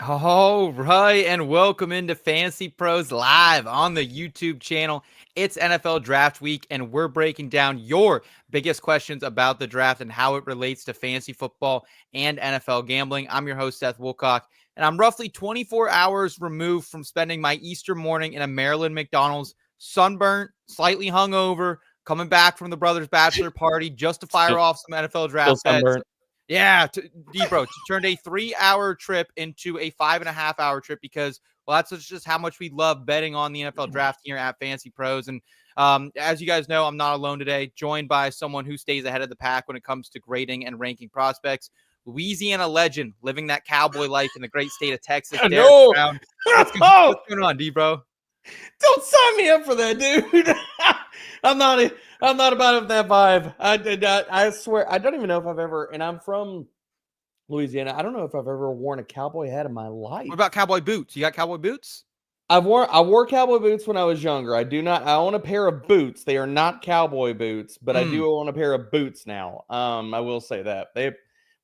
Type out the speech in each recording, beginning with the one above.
All right, and welcome into Fantasy Pros Live on the YouTube channel. It's NFL Draft Week, and we're breaking down your biggest questions about the draft and how it relates to fantasy football and NFL gambling. I'm your host, Seth Woolcock, and I'm roughly 24 hours removed from spending my Easter morning in a Maryland McDonald's, sunburnt, slightly hungover, coming back from the Brothers Bachelor Party just to fire off some NFL Still draft bets. sunburnt. Yeah, D-Bro turned a 3-hour trip into a 5.5-hour trip because, well, that's just how much we love betting on the NFL draft here at Fantasy Pros. And as you guys know, I'm not alone today, joined by someone who stays ahead of the pack when it comes to grading and ranking prospects. Louisiana legend, living that cowboy life in the great state of Texas. No. Brown. What's going on, D-Bro? Don't sign me up for that, dude. I'm not about that vibe. I swear, I don't even know if I've ever, and I'm from Louisiana. I don't know if I've ever worn a cowboy hat in my life. What about cowboy boots? You got cowboy boots? I wore cowboy boots when I was younger. I own a pair of boots. They are not cowboy boots, but I do own a pair of boots now. I will say that.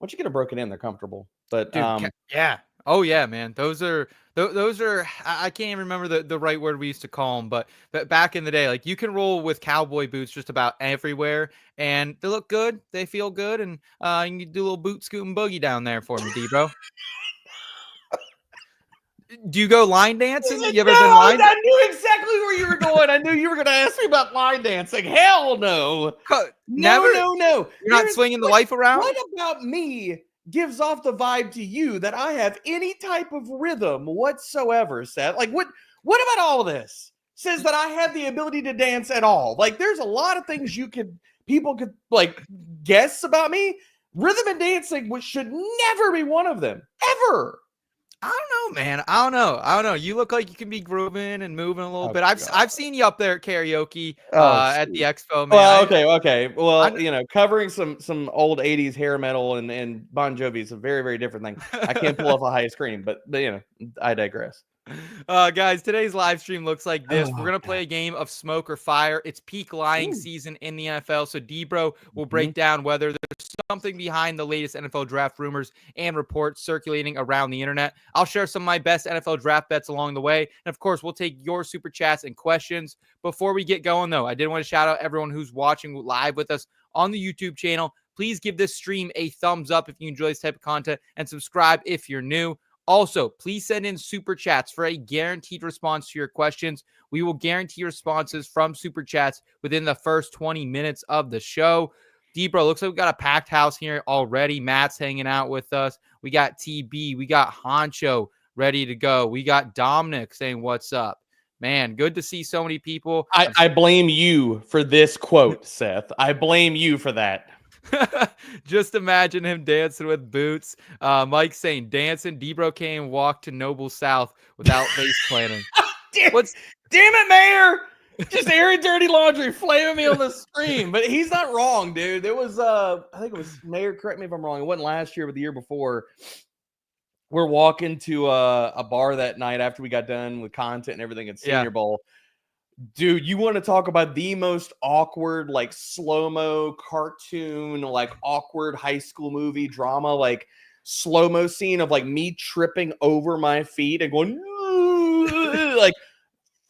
Once you get them broken in, they're comfortable. But Dude, yeah. Oh yeah, man. Those are I can't even remember the right word we used to call them, but back in the day, like you can roll with cowboy boots just about everywhere, and they look good, they feel good, and you can do a little boot scoot and boogie down there for me, D-Bro. Do you go line dancing? You ever been line? I knew exactly where you were going. I knew you were going to ask me about line dancing. Hell no. Never? No. You're not swinging the life around? What about me gives off the vibe to you that I have any type of rhythm whatsoever, Seth? Like, what about all this says that I have the ability to dance at all? Like, there's a lot of things people could like guess about me. Rhythm and dancing should never be one of them, ever. I don't know, man. I don't know. You look like you can be grooving and moving a little bit. I've seen you up there at karaoke at the expo, man. Well, okay. Well, covering some old 80s hair metal and Bon Jovi is a very, very different thing. I can't pull off a high scream, but I digress. Guys, today's live stream looks like this. We're going to play a game of smoke or fire. It's peak lying season in the NFL. So D-Bro will break down whether there's something behind the latest NFL draft rumors and reports circulating around the internet. I'll share some of my best NFL draft bets along the way. And of course, we'll take your super chats and questions. Before we get going, though, I did want to shout out everyone who's watching live with us on the YouTube channel. Please give this stream a thumbs up if you enjoy this type of content and subscribe if you're new. Also, please send in super chats for a guaranteed response to your questions. We will guarantee responses from super chats within the first 20 minutes of the show. D-Bro, looks like we got a packed house here already. Matt's hanging out with us. We got TB. We got Honcho ready to go. We got Dominic saying, what's up? Man, good to see so many people. I blame you for this quote, Seth. I blame you for that. Just imagine him dancing with boots. Mike saying dancing. D-Bro can't walk to Noble South without face planting. Damn it, Mayor! Just airing dirty laundry, flaming me on the stream. But he's not wrong, dude. It was I think it was Mayor. Correct me if I'm wrong. It wasn't last year, but the year before. We're walking to a bar that night after we got done with content and everything at Senior Bowl. Dude, you want to talk about the most awkward, like slow-mo cartoon, like awkward high school movie drama, like slow-mo scene of like me tripping over my feet and going like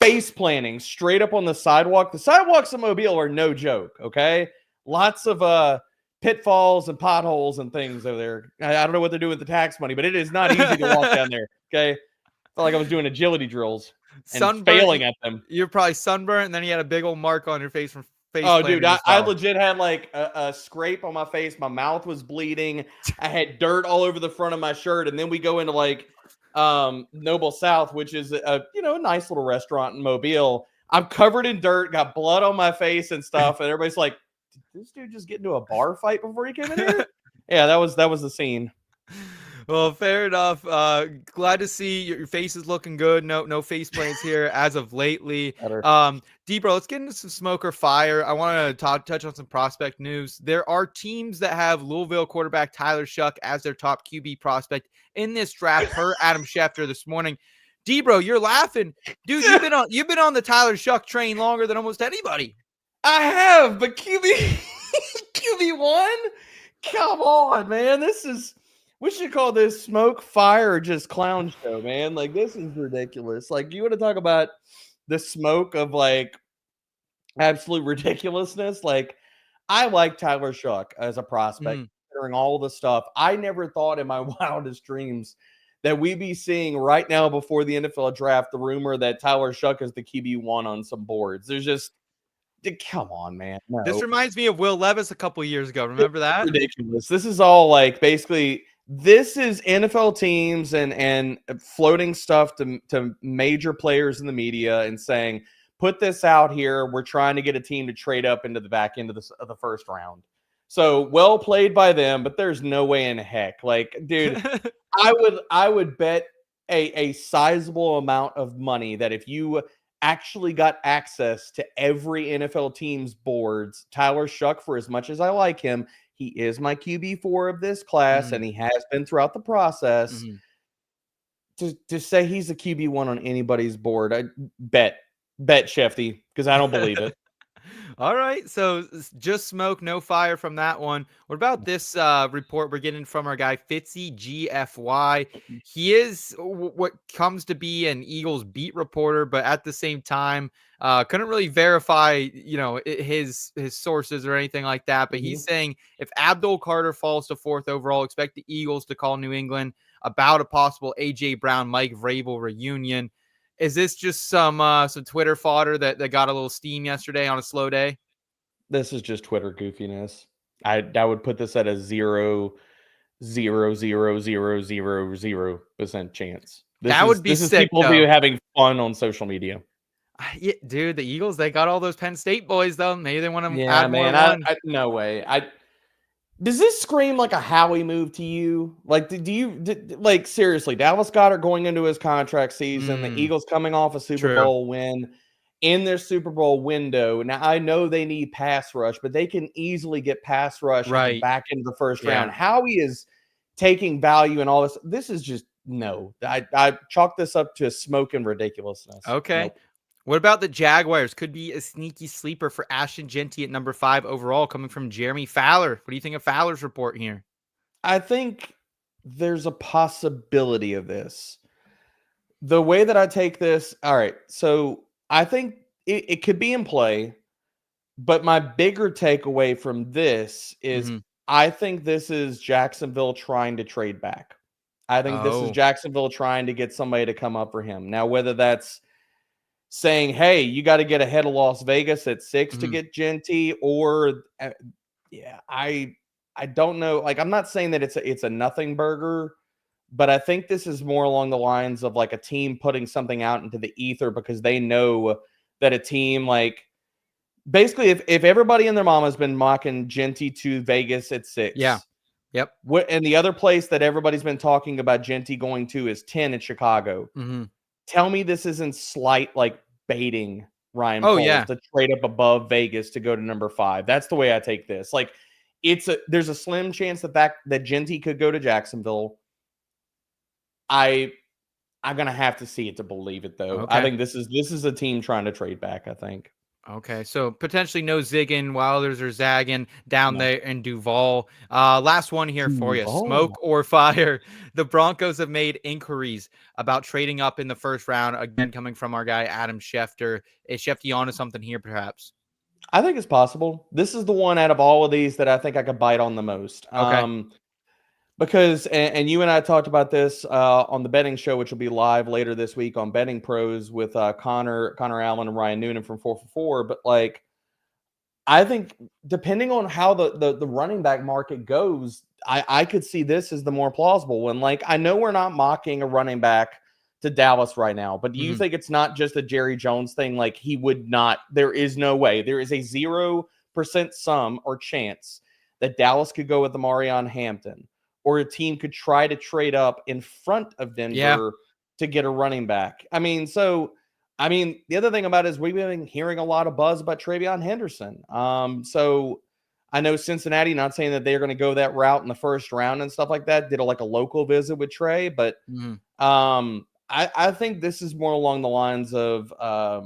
face planting straight up on the sidewalk. The sidewalks of Mobile are no joke, okay? Lots of pitfalls and potholes and things over there. I don't know what they're doing with the tax money, but it is not easy to walk down there, okay? I felt like I was doing agility drills. And failing at them. You're probably sunburned, and then you had a big old mark on your face from face. Oh, dude, I legit had like a scrape on my face. My mouth was bleeding. I had dirt all over the front of my shirt. And then we go into like Noble South, which is a nice little restaurant in Mobile. I'm covered in dirt, got blood on my face and stuff. And everybody's like, did this dude just get into a bar fight before he came in here? Yeah, that was the scene. Well, fair enough. Glad to see your face is looking good. No face plants here as of lately. D-Bro, let's get into some smoke or fire. I want to touch on some prospect news. There are teams that have Louisville quarterback Tyler Shuck as their top QB prospect in this draft per Adam Schefter this morning. D-Bro, you're laughing. Dude, you've been on the Tyler Shuck train longer than almost anybody. I have, but QB1? Come on, man. This is We should call this smoke, fire, or just clown show, man. Like, this is ridiculous. Like, you want to talk about the smoke of like absolute ridiculousness? Like, I like Tyler Shuck as a prospect, considering all the stuff. I never thought in my wildest dreams that we'd be seeing right now before the NFL draft the rumor that Tyler Shuck is the QB1 on some boards. There's just, come on, man. No. This reminds me of Will Levis a couple years ago. Remember that? Ridiculous. This is all like basically this is NFL teams and floating stuff to major players in the media and saying, put this out here. We're trying to get a team to trade up into the back end of the first round. So well played by them, but there's no way in heck. Like, dude, I would bet a sizable amount of money that if you actually got access to every NFL team's boards, Tyler Shuck, for as much as I like him, he is my QB4 of this class, and he has been throughout the process. To say he's a QB1 on anybody's board, I bet Shefty, because I don't believe it. All right, so just smoke, no fire from that one. What about this report we're getting from our guy Fitzy GFY? He is what comes to be an Eagles beat reporter, but at the same time, couldn't really verify, his sources or anything like that. But he's saying if Abdul Carter falls to 4th overall, expect the Eagles to call New England about a possible AJ Brown, Mike Vrabel reunion. Is this just some Twitter fodder that got a little steam yesterday on a slow day? This is just Twitter goofiness. I would put this at a 0.00000% chance. That would be sick. This is people though. Having fun on social media. Yeah, dude, the Eagles, they got all those Penn State boys though. Maybe they want to add more. No way. Does this scream like a Howie move to you? Like, like seriously, Dallas Goedert going into his contract season, the Eagles coming off a Super Bowl win in their Super Bowl window. Now, I know they need pass rush, but they can easily get pass rush back into the first round. Howie is taking value in all this. This is just, no. I chalk this up to smoke and ridiculousness. Okay. Nope. What about the Jaguars? Could be a sneaky sleeper for Ashton Jeanty at number 5 overall, coming from Jeremy Fowler. What do you think of Fowler's report here? I think there's a possibility of this. The way that I take this, all right, so I think it could be in play, but my bigger takeaway from this is I think this is Jacksonville trying to trade back. I think this is Jacksonville trying to get somebody to come up for him. Now, whether that's saying, hey, you got to get ahead of Las Vegas at 6 to get Jeanty, or I don't know. Like, I'm not saying that it's a nothing burger, but I think this is more along the lines of like a team putting something out into the ether because they know that a team, like, basically if everybody and their mama has been mocking Jeanty to Vegas at 6. Yeah. Yep. And the other place that everybody's been talking about Jeanty going to is 10 in Chicago. Tell me this isn't slight, like, baiting Ryan Poles to trade up above Vegas to go to number 5. That's the way I take this. Like, there's a slim chance that Jeanty could go to Jacksonville. I'm gonna have to see it to believe it, though. Okay. I think this is a team trying to trade back, I think. Okay, so potentially no zigging while others are zagging down there in Duval. Last one here for you. Smoke or fire? The Broncos have made inquiries about trading up in the first round, again coming from our guy Adam Schefter. Is Shefty onto something here, perhaps? I think it's possible. This is the one out of all of these that I think I could bite on the most. Okay. Because, and you and I talked about this on the betting show, which will be live later this week on Betting Pros with Connor Allen and Ryan Noonan from 4for4. But, like, I think depending on how the running back market goes, I could see this as the more plausible one. Like, I know we're not mocking a running back to Dallas right now, but do you think it's not just a Jerry Jones thing? Like, he would not, there is no way. There is a 0% sum or chance that Dallas could go with Amarion Hampton, or a team could try to trade up in front of Denver to get a running back. The other thing about it is we've been hearing a lot of buzz about TreVeyon Henderson. So I know Cincinnati, not saying that they're going to go that route in the first round and stuff like that, did a local visit with Trey, but I think this is more along the lines of, I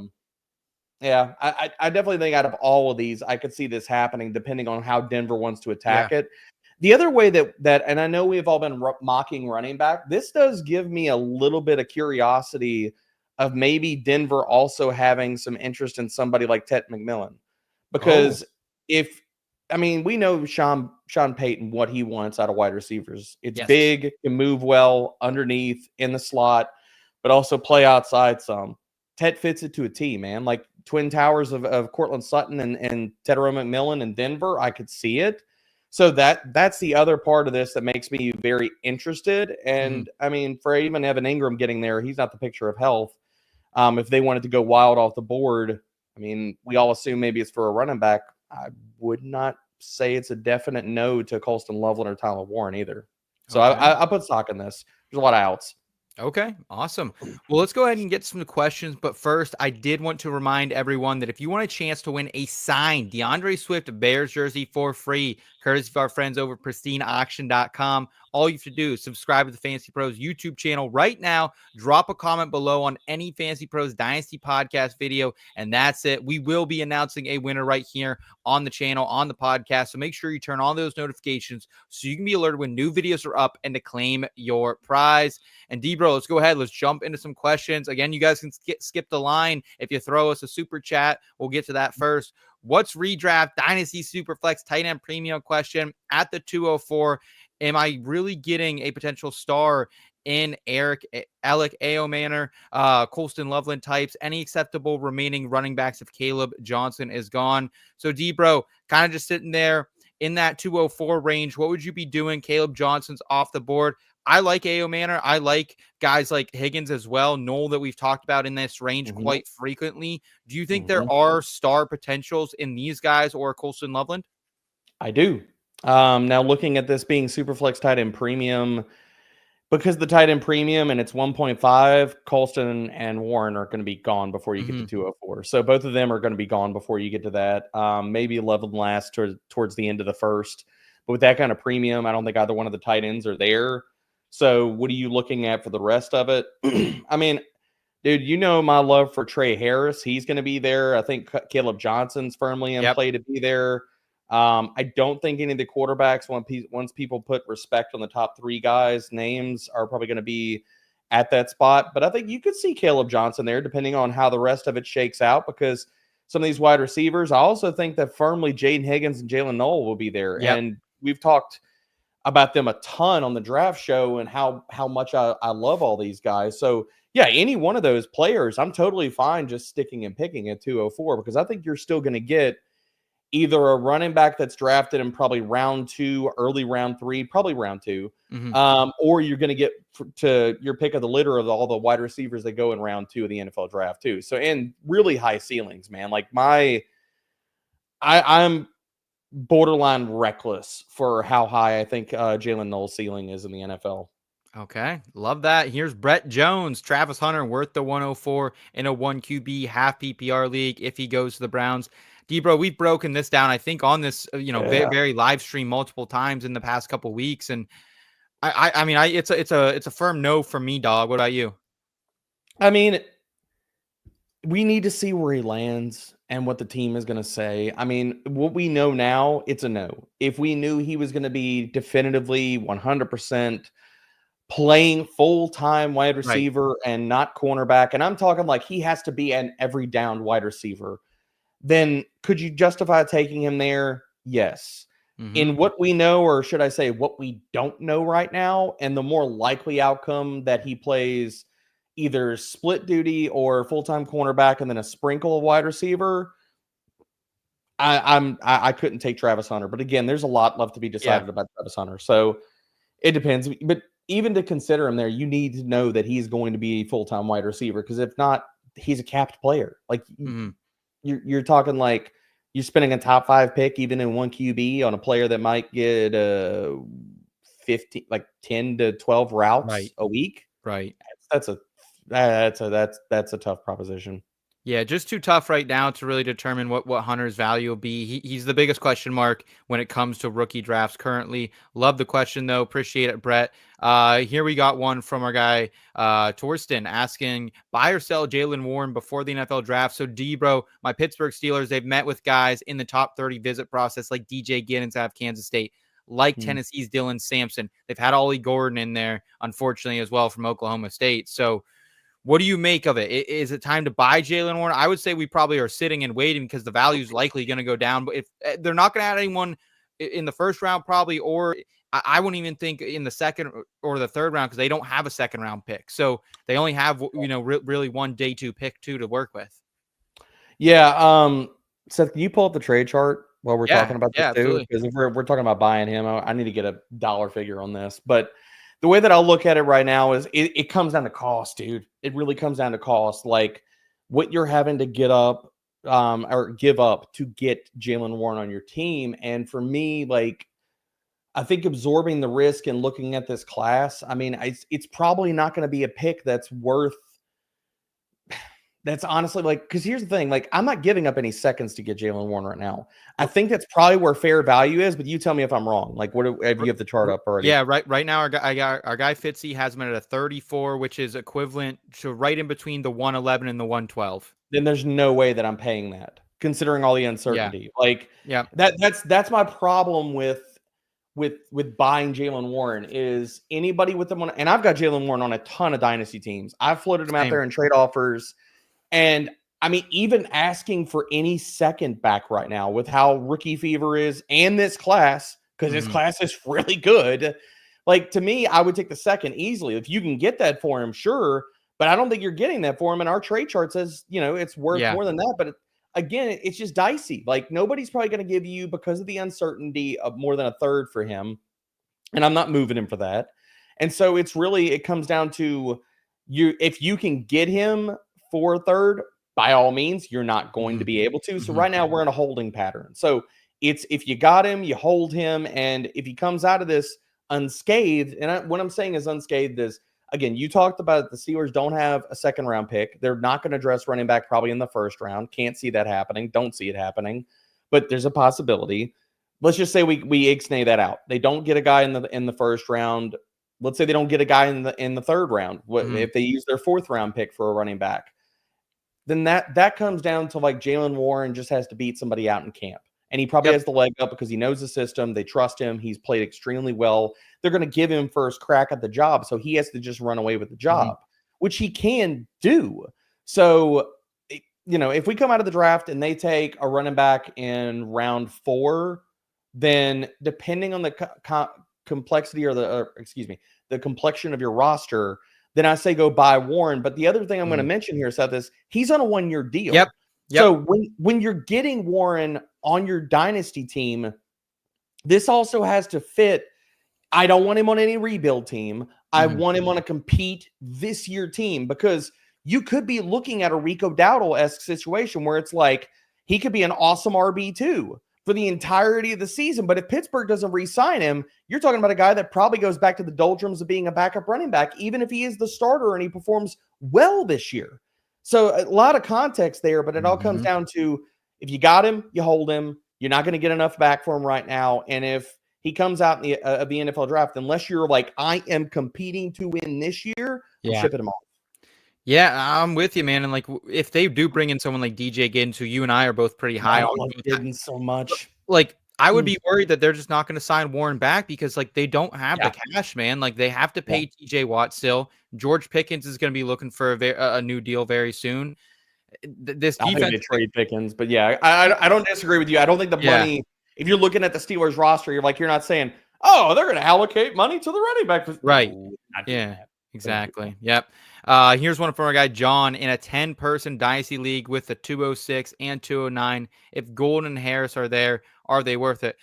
definitely think out of all of these, I could see this happening depending on how Denver wants to attack it. The other way that and I know we've all been mocking running back, this does give me a little bit of curiosity of maybe Denver also having some interest in somebody like Ted McMillan. Because we know Sean Payton, what he wants out of wide receivers. It's big, can move well underneath in the slot, but also play outside some. Ted fits it to a T, man. Like Twin Towers of Cortland Sutton and Tedero McMillan in Denver, I could see it. So that's the other part of this that makes me very interested. And I mean, for even Evan Ingram getting there, he's not the picture of health. If they wanted to go wild off the board, I mean, we all assume maybe it's for a running back. I would not say it's a definite no to Colston Loveland or Tyler Warren either. So I put stock in this. There's a lot of outs. Okay, awesome. Well, let's go ahead and get some questions. But first, I did want to remind everyone that if you want a chance to win a signed DeAndre Swift Bears jersey for free, courtesy of our friends over pristineauction.com, all you have to do is subscribe to the Fantasy Pros YouTube channel right now. Drop a comment below on any Fantasy Pros Dynasty podcast video, and that's it. We will be announcing a winner right here on the channel, on the podcast. So make sure you turn on those notifications so you can be alerted when new videos are up and to claim your prize. And Debro, let's go ahead. Let's jump into some questions. Again, you guys can skip the line. If you throw us a super chat, we'll get to that first. What's redraft Dynasty Superflex tight end premium question at the 204? Am I really getting a potential star in Alec Manor, Colston Loveland types? Any acceptable remaining running backs if Caleb Johnson is gone? So Debro, kind of just sitting there in that 204 range. What would you be doing? Caleb Johnson's off the board. I like Manor. I like guys like Higgins as well. Noel that we've talked about in this range quite frequently. Do you think there are star potentials in these guys or Colston Loveland? I do. Now looking at this being Superflex tight end premium, because the tight end premium and it's 1.5, Colston and Warren are going to be gone before you get to 204. So both of them are going to be gone before you get to that. Maybe Loveland last towards the end of the first. But with that kind of premium, I don't think either one of the tight ends are there. So what are you looking at for the rest of it? I mean, dude, you know my love for Trey Harris. He's going to be there. I think Caleb Johnson's firmly in play to be there. I don't think any of the quarterbacks, once people put respect on the top three guys' names, are probably going to be at that spot. But I think you could see Caleb Johnson there, depending on how the rest of it shakes out, because some of these wide receivers, I also think that firmly Jaden Higgins and Jalen Noel will be there. Yep. And we've talked about them a ton on the draft show and how much I love all these guys. So, yeah, any one of those players, I'm totally fine just sticking and picking at 204, because I think you're still going to get either a running back that's drafted in probably round 2, early round 3, probably round 2, or you're going to get to your pick of the litter of all the wide receivers that go in round 2 of the NFL draft too. So, and really high ceilings, man. Like I'm borderline reckless for how high I think Jalen Noel's ceiling is in the NFL. Okay, love that. Here's Brett Jones. Travis Hunter worth the 104 in a 1 QB half PPR league if he goes to the Browns. Debro, we've broken this down, I think, on this very, very live stream multiple times in the past couple weeks, and I mean, it's a firm no for me, dog. What about you? I mean, we need to see where he lands and what the team is going to say. I mean, what we know now, it's a no. If we knew he was going to be definitively 100% playing full-time wide receiver and not cornerback, and I'm talking like he has to be an every down wide receiver, then could you justify taking him there? Yes. In what we know, or should I say what we don't know right now, and the more likely outcome that he plays either split duty or full-time cornerback and then a sprinkle of wide receiver, I couldn't take Travis Hunter. But again, there's a lot left to be decided about Travis Hunter. So it depends. But even to consider him there, you need to know that he's going to be a full-time wide receiver, because if not, he's a capped player. Like you're talking like you're spending a top 5 pick even in 1 QB on a player that might get 10 to 12 routes a week. Right. That's a tough proposition. Yeah, just too tough right now to really determine what Hunter's value will be. He's the biggest question mark when it comes to rookie drafts currently. Love the question, though. Appreciate it, Brett. Here we got one from our guy, Torsten, asking, buy or sell Jaylen Warren before the NFL draft. So, Debro, my Pittsburgh Steelers, they've met with guys in the top 30 visit process like DJ Giddens out of Kansas State, like Tennessee's Dylan Sampson. They've had Ollie Gordon in there, unfortunately, as well from Oklahoma State. So what do you make of it? Is it time to buy Jaylen Warren? I would say we probably are sitting and waiting because the value is likely going to go down. But if they're not going to add anyone in the first round, probably, or I wouldn't even think in the second or the third round because they don't have a second round pick. So they only have, really one day 2 pick 2 to work with. Yeah. Seth, can you pull up the trade chart while we're talking about this too? Absolutely. Because if we're talking about buying him, I need to get a dollar figure on this. But the way that I'll look at it right now is it comes down to cost, dude. It really comes down to cost. Like what you're having to get up or give up to get Jaylen Warren on your team. And for me, like, I think absorbing the risk and looking at this class, I mean, it's probably not going to be a pick that's honestly like, because here's the thing, like, I'm not giving up any seconds to get Jaylen Warren right now. I think that's probably where fair value is, but you tell me if I'm wrong. Like, have you have the chart up already? Yeah, right now our guy Fitzy has him at a 34, which is equivalent to right in between the 111 and the 112. Then there's no way that I'm paying that, considering all the uncertainty. Like, that's my problem with buying Jaylen Warren is anybody with them on, and I've got Jaylen Warren on a ton of dynasty teams. I've floated him out there in trade offers. And I mean, even asking for any second back right now with how rookie fever is and this class, because this class is really good. Like, to me, I would take the second easily. If you can get that for him, sure. But I don't think you're getting that for him. And our trade chart says, it's worth more than that. But again, it's just dicey. Like, nobody's probably going to give you, because of the uncertainty, of more than a third for him. And I'm not moving him for that. And so it comes down to if you can get him for a third, by all means, you're not going to be able to. So right now we're in a holding pattern. So it's, if you got him, you hold him. And if he comes out of this unscathed, and what I'm saying is unscathed is, again, you talked about the Steelers don't have a second round pick. They're not going to address running back probably in the first round. Can't see that happening. Don't see it happening, but there's a possibility. Let's just say we ixnay that out. They don't get a guy in the first round. Let's say they don't get a guy in the third round. If they use their fourth round pick for a running back? Then that comes down to, like, Jaylen Warren just has to beat somebody out in camp. And he probably has the leg up because he knows the system. They trust him. He's played extremely well. They're going to give him first crack at the job. So he has to just run away with the job, which he can do. So, if we come out of the draft and they take a running back in round 4, then depending on the complexity or the complexion of your roster, then I say go buy Warren. But the other thing I'm going to mention here, Seth, is he's on a 1-year deal. Yep. So when you're getting Warren on your dynasty team, this also has to fit. I don't want him on any rebuild team. I want him on a compete this year team, because you could be looking at a Rico Dowdle-esque situation where it's like he could be an awesome RB2 for the entirety of the season. But if Pittsburgh doesn't re-sign him, you're talking about a guy that probably goes back to the doldrums of being a backup running back, even if he is the starter and he performs well this year. So a lot of context there, but it all comes down to, if you got him, you hold him. You're not going to get enough back for him right now. And if he comes out in the NFL draft, unless you're like, I am competing to win this year, I'm shipping him off. Yeah, I'm with you, man. And like, if they do bring in someone like DJ Giddens, who you and I are both pretty high on, I love Giddens so much. Like, I would be worried that they're just not going to sign Warren back because, like, they don't have the cash, man. Like, they have to pay TJ Watt still. George Pickens is going to be looking for a new deal very soon. This defense, I think they trade Pickens, but I don't disagree with you. I don't think the money. If you're looking at the Steelers roster, you're not saying, oh, they're going to allocate money to the running back. Right? Yeah. Exactly. Yep. Here's one from our guy John. In a 10-person dynasty league with the 206 and 209, if Golden and Harris are there, are they worth it?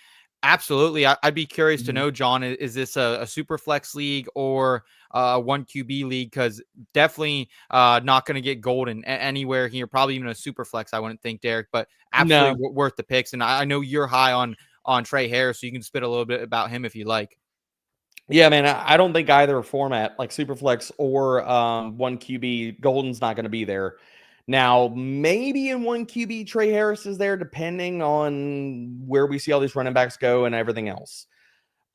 Absolutely. I'd be curious to know, John, is this a super flex league or a 1 QB league? Because definitely not going to get Golden anywhere here. Probably even a super flex, I wouldn't think, Derek, but absolutely worth the picks. And I know you're high on Trey Harris, so you can spit a little bit about him if you like. Yeah, man, I don't think either format, like Superflex or 1 QB, Golden's not going to be there. Now, maybe in 1 QB, Trey Harris is there, depending on where we see all these running backs go and everything else.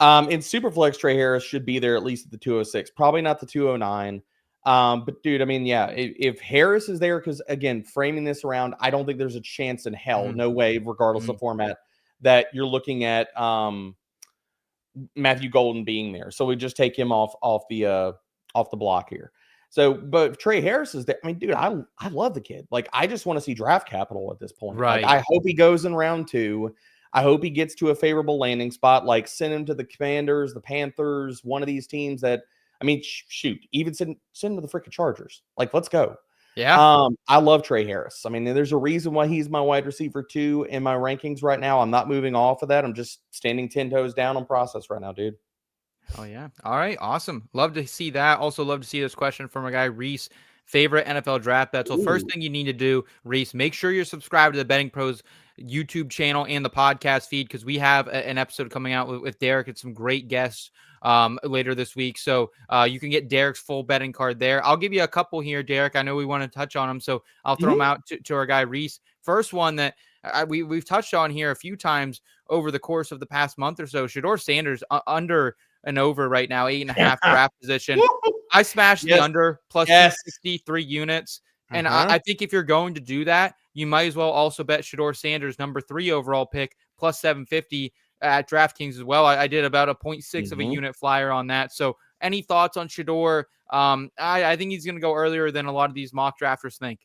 In Superflex, Trey Harris should be there at least at the 206, probably not the 209. But, dude, I mean, yeah, if Harris is there, because, again, framing this around, I don't think there's a chance in hell, no way, regardless of format, that you're looking at Matthew Golden being there. So we just take him off the block here. So, but Trey Harris is there. I mean, dude, I love the kid. Like, I just want to see draft capital at this point. Right. Like, I hope he goes in round 2. I hope he gets to a favorable landing spot. Like, send him to the Commanders, the Panthers, one of these teams that, I mean, shoot, even send him to the freaking Chargers. Like, let's go. Yeah. I love Trey Harris. I mean, there's a reason why he's my wide receiver 2 in my rankings right now. I'm not moving off of that. I'm just standing 10 toes down on process right now, dude. Oh, yeah. All right. Awesome. Love to see that. Also love to see this question from our guy, Reese. Favorite NFL draft bet. So first thing you need to do, Reese, make sure you're subscribed to the Betting Pros YouTube channel and the podcast feed, because we have an episode coming out with Derek and some great guests later this week. So you can get Derek's full betting card there. I'll give you a couple here, Derek. I know we want to touch on them, so I'll throw them out to our guy, Reese. First one that we've touched on here a few times over the course of the past month or so, Shedeur Sanders under and over right now, 8.5 draft position. I smashed the under plus 263 units. And I think if you're going to do that, you might as well also bet Shedeur Sanders, number 3 overall pick, plus 750 at DraftKings as well. I did about a 0.6 of a unit flyer on that. So any thoughts on Shedeur? I think he's going to go earlier than a lot of these mock drafters think.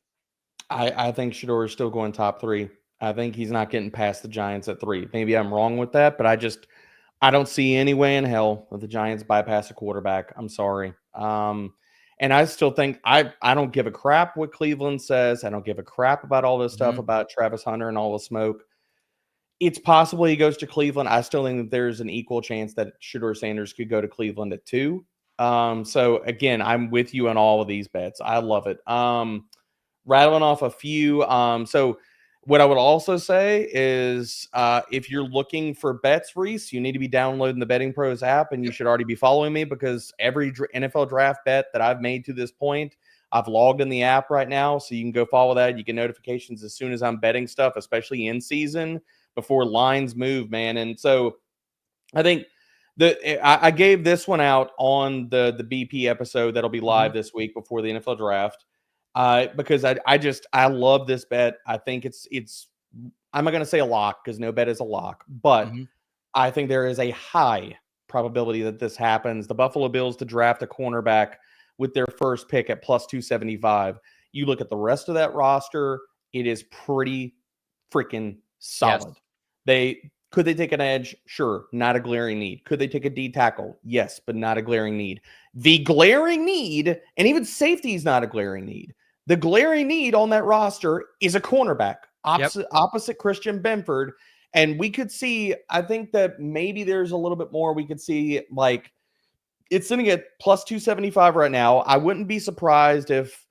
I think Shedeur is still going top 3. I think he's not getting past the Giants at 3. Maybe I'm wrong with that, but I don't see any way in hell that the Giants bypass a quarterback. I'm sorry. And I still think I don't give a crap what Cleveland says. I don't give a crap about all this stuff about Travis Hunter and all the smoke. It's possible he goes to Cleveland. I still think that there's an equal chance that Shedeur Sanders could go to Cleveland at 2. So again, I'm with you on all of these bets. I love it. Rattling off a few. So what I would also say is if you're looking for bets, Reese, you need to be downloading the Betting Pros app, and you should already be following me, because every NFL draft bet that I've made to this point, I've logged in the app right now, so you can go follow that. You get notifications as soon as I'm betting stuff, especially in season, before lines move, man. And so I think I gave this one out on the BP episode that'll be live this week before the NFL draft. Because I love this bet. I think it's I'm not going to say a lock, because no bet is a lock, but I think there is a high probability that this happens. The Buffalo Bills to draft a cornerback with their first pick at plus 275. You look at the rest of that roster, it is pretty freaking solid. Yes. Could they take an edge? Sure. Not a glaring need. Could they take a D tackle? Yes, but not a glaring need. The glaring need, and even safety is not a glaring need. The glaring need on that roster is a cornerback opposite Christian Benford. And we could see, I think that maybe there's a little bit more we could see. Like, it's sitting at plus 275 right now. I wouldn't be surprised if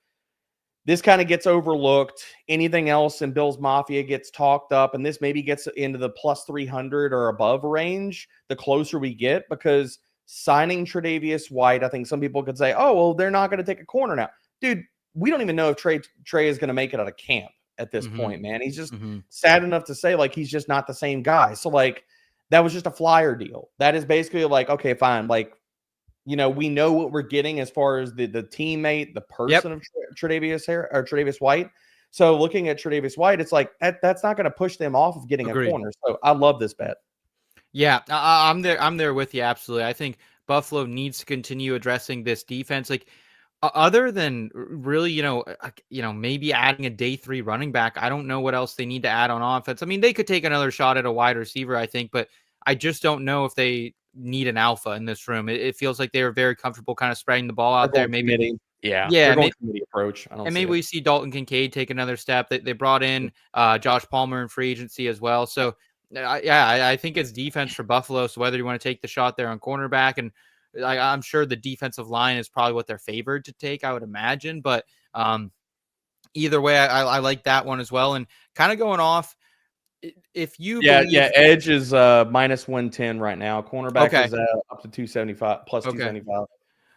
this kind of gets overlooked. Anything else in Bills Mafia gets talked up, and this maybe gets into the plus 300 or above range the closer we get, because signing Tre'Davious White, I think some people could say, oh, well, they're not going to take a corner now. Dude, we don't even know if Trey is going to make it out of camp at this point, man. He's just sad enough to say, like, he's just not the same guy. So, like, that was just a flyer deal. That is basically like, okay, fine. Like, you know, we know what we're getting as far as the teammate, the person of Tre'Davious White. So looking at Tre'Davious White, it's like that's not going to push them off of getting a corner. So I love this bet. Yeah, I'm there with you. Absolutely. I think Buffalo needs to continue addressing this defense. Like, other than really, maybe adding a day 3 running back, I don't know what else they need to add on offense. I mean, they could take another shot at a wide receiver, I think, but I just don't know if they need an alpha in this room. It feels like they were very comfortable kind of spreading the ball out there. Maybe, committee approach. Maybe we see Dalton Kincaid take another step. They brought in Josh Palmer in free agency as well. So I think it's defense for Buffalo. So whether you want to take the shot there on cornerback, and I'm sure the defensive line is probably what they're favored to take, I would imagine. But either way, I like that one as well. And kind of going off, if you edge is minus 110 right now. Cornerback is up to 275 plus 275.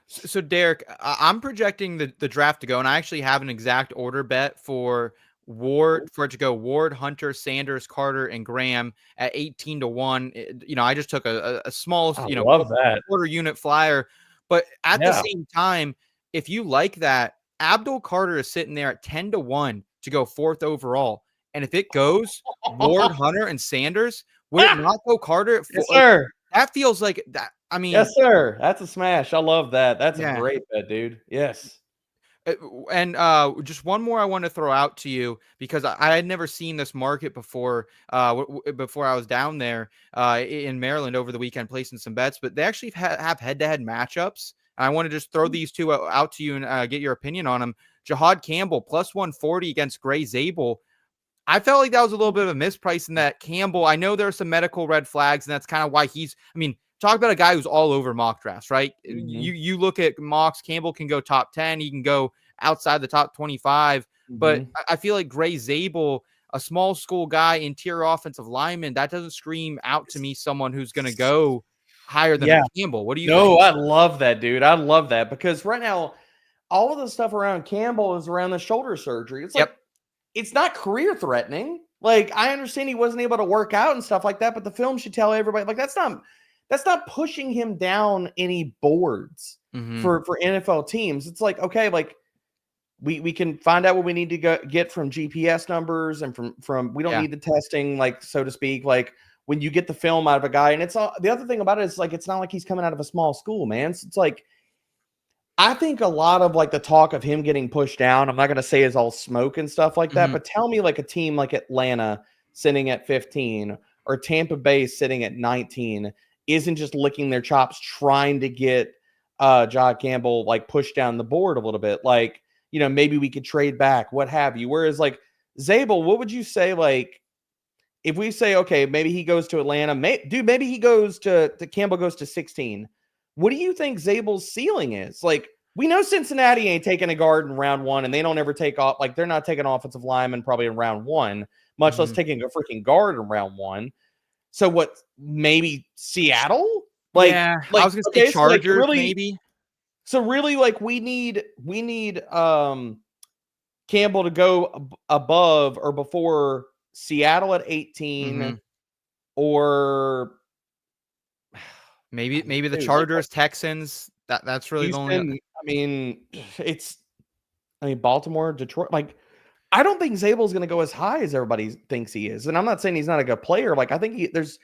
So Derek, I'm projecting the draft to go, and I actually have an exact order bet for it to go Ward, Hunter, Sanders, Carter, and Graham at 18-1. I just took a small quarter unit flyer, but at the same time, if you like that, Abdul Carter is sitting there at 10-1 to go 4th overall. And if it goes Ward, Hunter, and Sanders, would it not go Carter at 4? Yes, sir. That feels like that. I mean, Yes, sir. That's a smash. I love that. That's a yeah. great bet, dude. Yes. And just one more I want to throw out to you because I had never seen this market before. Before I was down there in Maryland over the weekend placing some bets, but they actually have head-to-head matchups. I want to just throw these two out to you and get your opinion on them. Jahad Campbell plus 140 against Gray Zabel. I felt like that was a little bit of a misprice in that Campbell. I know there are some medical red flags, and that's kind of why talk about a guy who's all over mock drafts, right? Mm-hmm. You look at mocks, Campbell can go top 10. He can go outside the top 25. Mm-hmm. But I feel like Gray Zabel, a small school guy, interior offensive lineman, that doesn't scream out to me someone who's going to go higher than Campbell. What do you think? No, I love that, dude. I love that because right now, all of the stuff around Campbell is around the shoulder surgery. It's like, it's not career threatening. Like, I understand he wasn't able to work out and stuff like that, but the film should tell everybody, like, that's not pushing him down any boards for NFL teams. It's like, okay, like we can find out what we need to get from GPS numbers and from we don't need the testing, like, so to speak, like when you get the film out of a guy. And it's all, the other thing about it is like, it's not like he's coming out of a small school, man. So it's like, I think a lot of like the talk of him getting pushed down, I'm not going to say is all smoke and stuff like that, but tell me like a team like Atlanta sitting at 15 or Tampa Bay sitting at 19 isn't just licking their chops trying to get Jahad Campbell like pushed down the board a little bit. Like, you know, maybe we could trade back, what have you. Whereas like Zabel, what would you say? Like, if we say, okay, maybe he goes to Atlanta, maybe he goes to Campbell goes to 16. What do you think Zabel's ceiling is? Like, we know Cincinnati ain't taking a guard in round one, and they don't ever take off. Like, they're not taking offensive lineman probably in round one, much less taking a freaking guard in round one. So what? Maybe Seattle? Like, I was gonna say Chargers, so like really, maybe. So really, like we need Campbell to go above or before Seattle at 18, or maybe the Chargers, Texans. That's really Houston, the only. Baltimore, Detroit. Like, I don't think Zabel's going to go as high as everybody thinks he is. And I'm not saying he's not a good player. Like, I think there's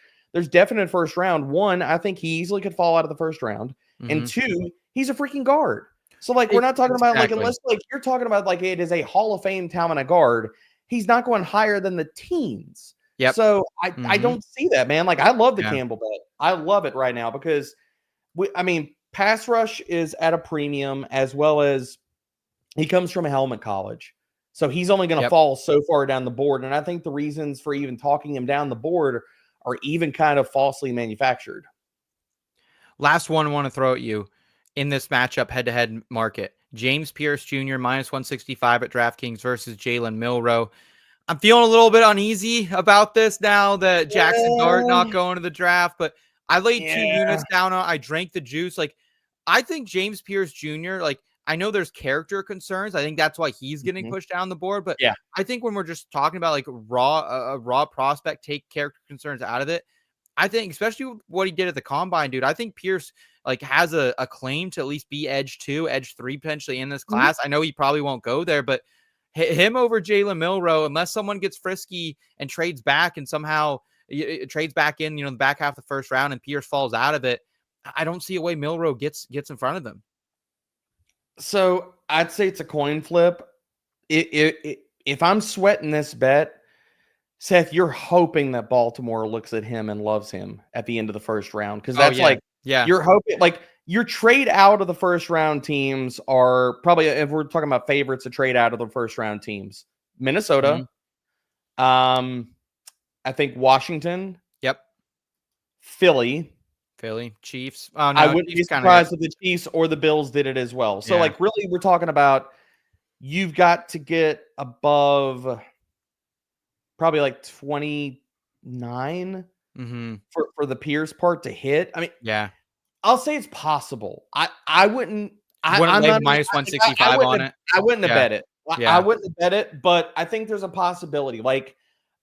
definite first round. One, I think he easily could fall out of the first round. And two, he's a freaking guard. So like, we're not talking about like, unless like you're talking about like it is a Hall of Fame talent, a guard, he's not going higher than the teens. Yep. So I don't see that, man. Like, I love the Campbell bet. I love it right now because pass rush is at a premium, as well as he comes from a helmet college. So he's only going to fall so far down the board. And I think the reasons for even talking him down the board are even kind of falsely manufactured. Last one I want to throw at you in this matchup head-to-head market. James Pierce Jr. minus 165 at DraftKings versus Jalen Milroe. I'm feeling a little bit uneasy about this now that Jackson Dart not going to the draft, but I laid 2 units down on. I drank the juice. Like, I think James Pierce Jr., like, I know there's character concerns. I think that's why he's getting pushed down the board. But I think when we're just talking about like a raw prospect, take character concerns out of it. I think, especially what he did at the combine, dude, I think Pierce like has a claim to at least be edge 2, edge 3 potentially in this class. I know he probably won't go there, but him over Jalen Milroe, unless someone gets frisky and trades back and somehow trades back in, the back half of the first round and Pierce falls out of it, I don't see a way Milroe gets in front of them. So I'd say it's a coin flip. If I'm sweating this bet, Seth, you're hoping that Baltimore looks at him and loves him at the end of the first round. Because that's you're hoping, like, your trade out of the first round teams are probably, if we're talking about favorites to trade out of the first round teams, Minnesota, I think Washington, Philly, Chiefs. Oh, no, I wouldn't be surprised if the Chiefs or the Bills did it as well. So, like, really, we're talking about you've got to get above probably like 29 for the Pierce part to hit. I mean, I'll say it's possible. I wouldn't. I'm not minus 165 on it. I wouldn't have bet it. I wouldn't have bet it, but I think there's a possibility. Like,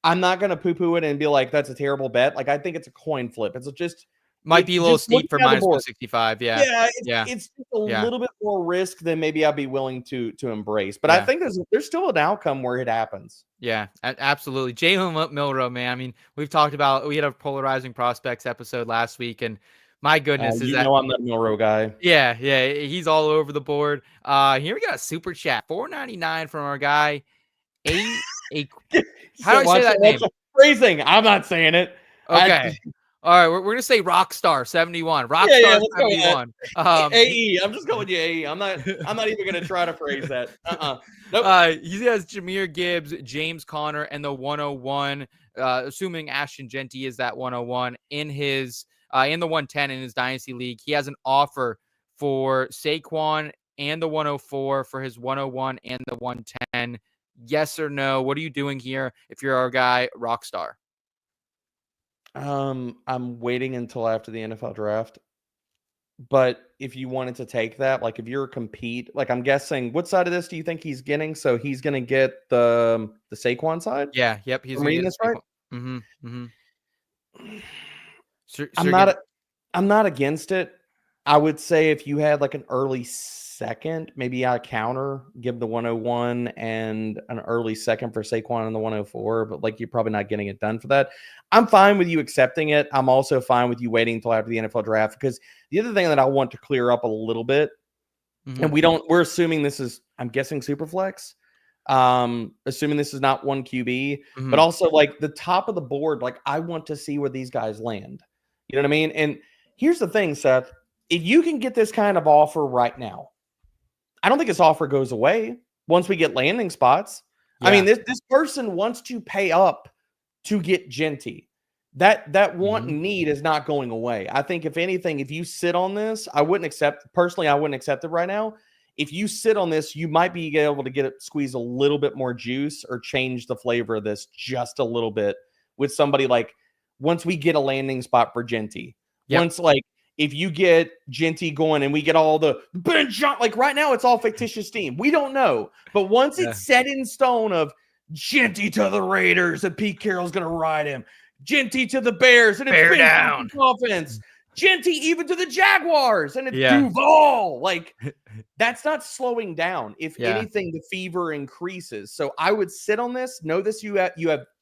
I'm not going to poo-poo it and be like, that's a terrible bet. Like, I think it's a coin flip. It's just Might be a little just steep for looking at the minus board, 165. Yeah. yeah, Yeah. it's just a Yeah. little bit more risk than maybe I'd be willing to embrace. But I Yeah. think there's still an outcome where it happens. Yeah, absolutely. Jalen Milroe, man. I mean, we had a polarizing prospects episode last week, and my goodness, is You that know I'm the Milroe guy. yeah, he's all over the board. Here we got a super chat, $4.99 from our guy. How do I say that name? Phrasing. I'm not saying it. Okay. All right, we're gonna say Rockstar 71. Rockstar let's go with 71. AE. I'm just going with you, AE. I'm not even gonna try to phrase that. Nope. He has Jahmyr Gibbs, James Conner, and the 101. Assuming Ashton Jeanty is that 101 in his in the 110 in his Dynasty league. He has an offer for Saquon and the 104 for his 101 and the 110. Yes or no? What are you doing here if you're our guy, Rockstar? I'm waiting until after the NFL draft. But if you wanted to take that, like if you're a compete, like I'm guessing, what side of this do you think he's getting? So he's going to get the Saquon side? Yeah, yep. He's reading this right. I'm not against it. I would say if you had like an early second, maybe I counter, give the 101 and an early second for Saquon and the 104, but like you're probably not getting it done for that. I'm fine with you accepting it. I'm also fine with you waiting until after the NFL draft, because the other thing that I want to clear up a little bit, and we're assuming this is, I'm guessing Superflex, assuming this is not one QB, but also like the top of the board, like I want to see where these guys land. You know what I mean? And here's the thing, Seth, if you can get this kind of offer right now, I don't think this offer goes away once we get landing spots. Yeah. I mean, this person wants to pay up to get Jeanty. That want and need is not going away. I think if anything, if you sit on this, I wouldn't accept it right now. If you sit on this, you might be able to squeeze a little bit more juice or change the flavor of this just a little bit with somebody like once we get a landing spot for Jeanty. Yep. Once like if you get Jeanty going and we get all the Ben John, like right now it's all fictitious team. We don't know. But once it's set in stone of Jeanty to the Raiders and Pete Carroll's going to ride him, Jeanty to the Bears and it's Bear down offense, Jeanty even to the Jaguars and it's Duval. Like that's not slowing down. If anything, the fever increases. So I would sit on this. Know this, you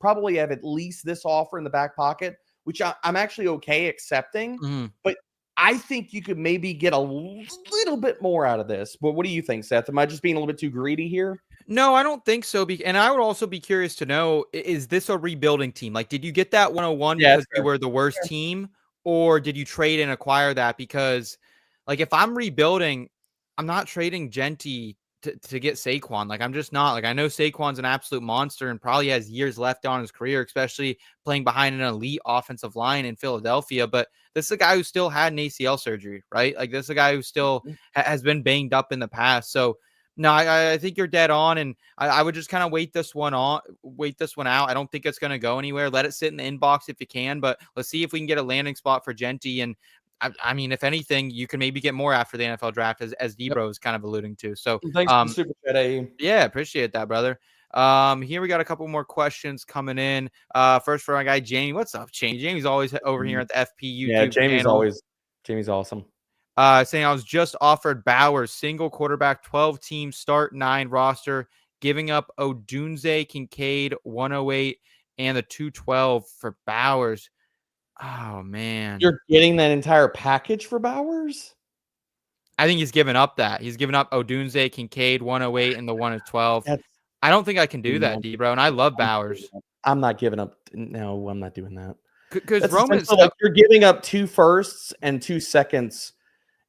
probably have at least this offer in the back pocket, which I'm actually okay accepting. But I think you could maybe get a little bit more out of this. But what do you think, Seth? Am I just being a little bit too greedy here? No, I don't think so. And I would also be curious to know, is this a rebuilding team? Like, did you get that 101 because you were the worst team? Or did you trade and acquire that? Because, like, if I'm rebuilding, I'm not trading Jeanty to get Saquon. Like, I'm just not. Like, I know Saquon's an absolute monster and probably has years left on his career, especially playing behind an elite offensive line in Philadelphia. But this is a guy who still had an ACL surgery, right? Like, this is a guy who still has been banged up in the past. So, no, I think you're dead on, and I would just kind of wait this one out. I don't think it's going to go anywhere. Let it sit in the inbox if you can, but let's see if we can get a landing spot for Jeanty. And I mean, if anything, you can maybe get more after the NFL draft, as Debro is kind of alluding to. So, thanks for the super chat, yeah, appreciate that, brother. Here we got a couple more questions coming in. First for our guy Jamie. What's up, Jamie? Jamie's always over here at the FP YouTube. Yeah, Jamie's awesome. Saying I was just offered Bowers, single quarterback, 12 team start 9 roster, giving up Odunze, Kincaid, 108, and the 212 for Bowers. Oh man, you're getting that entire package for Bowers? I think he's given up that. He's given up Odunze, Kincaid, 108, and the 112. I don't think I can do that, D-Bro, and I love Bowers. I'm not giving up. No, I'm not doing that. Because Roman's like you're giving up 2 firsts and 2 seconds.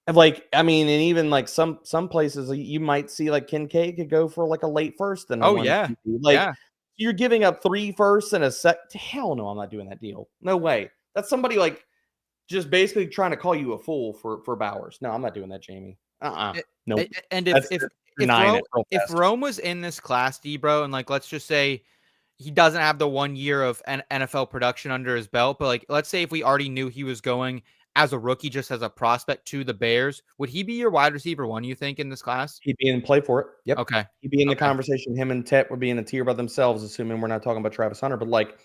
Like, I mean, and even like some places you might see like Kincaid could go for like a late first. And you're giving up 3 firsts and a sec. Hell no, I'm not doing that deal. No way. That's somebody like just basically trying to call you a fool for Bowers. No, I'm not doing that, Jamie. No. And if Rome was in this class, D-Bro, and like let's just say he doesn't have the 1 year of NFL production under his belt, but like let's say if we already knew he was going as a rookie, just as a prospect to the Bears, would he be your wide receiver 1, you think, in this class? He'd be in play for it. Yep. Okay. He'd be in the conversation. Him and Tet would be in a tier by themselves, assuming we're not talking about Travis Hunter. But like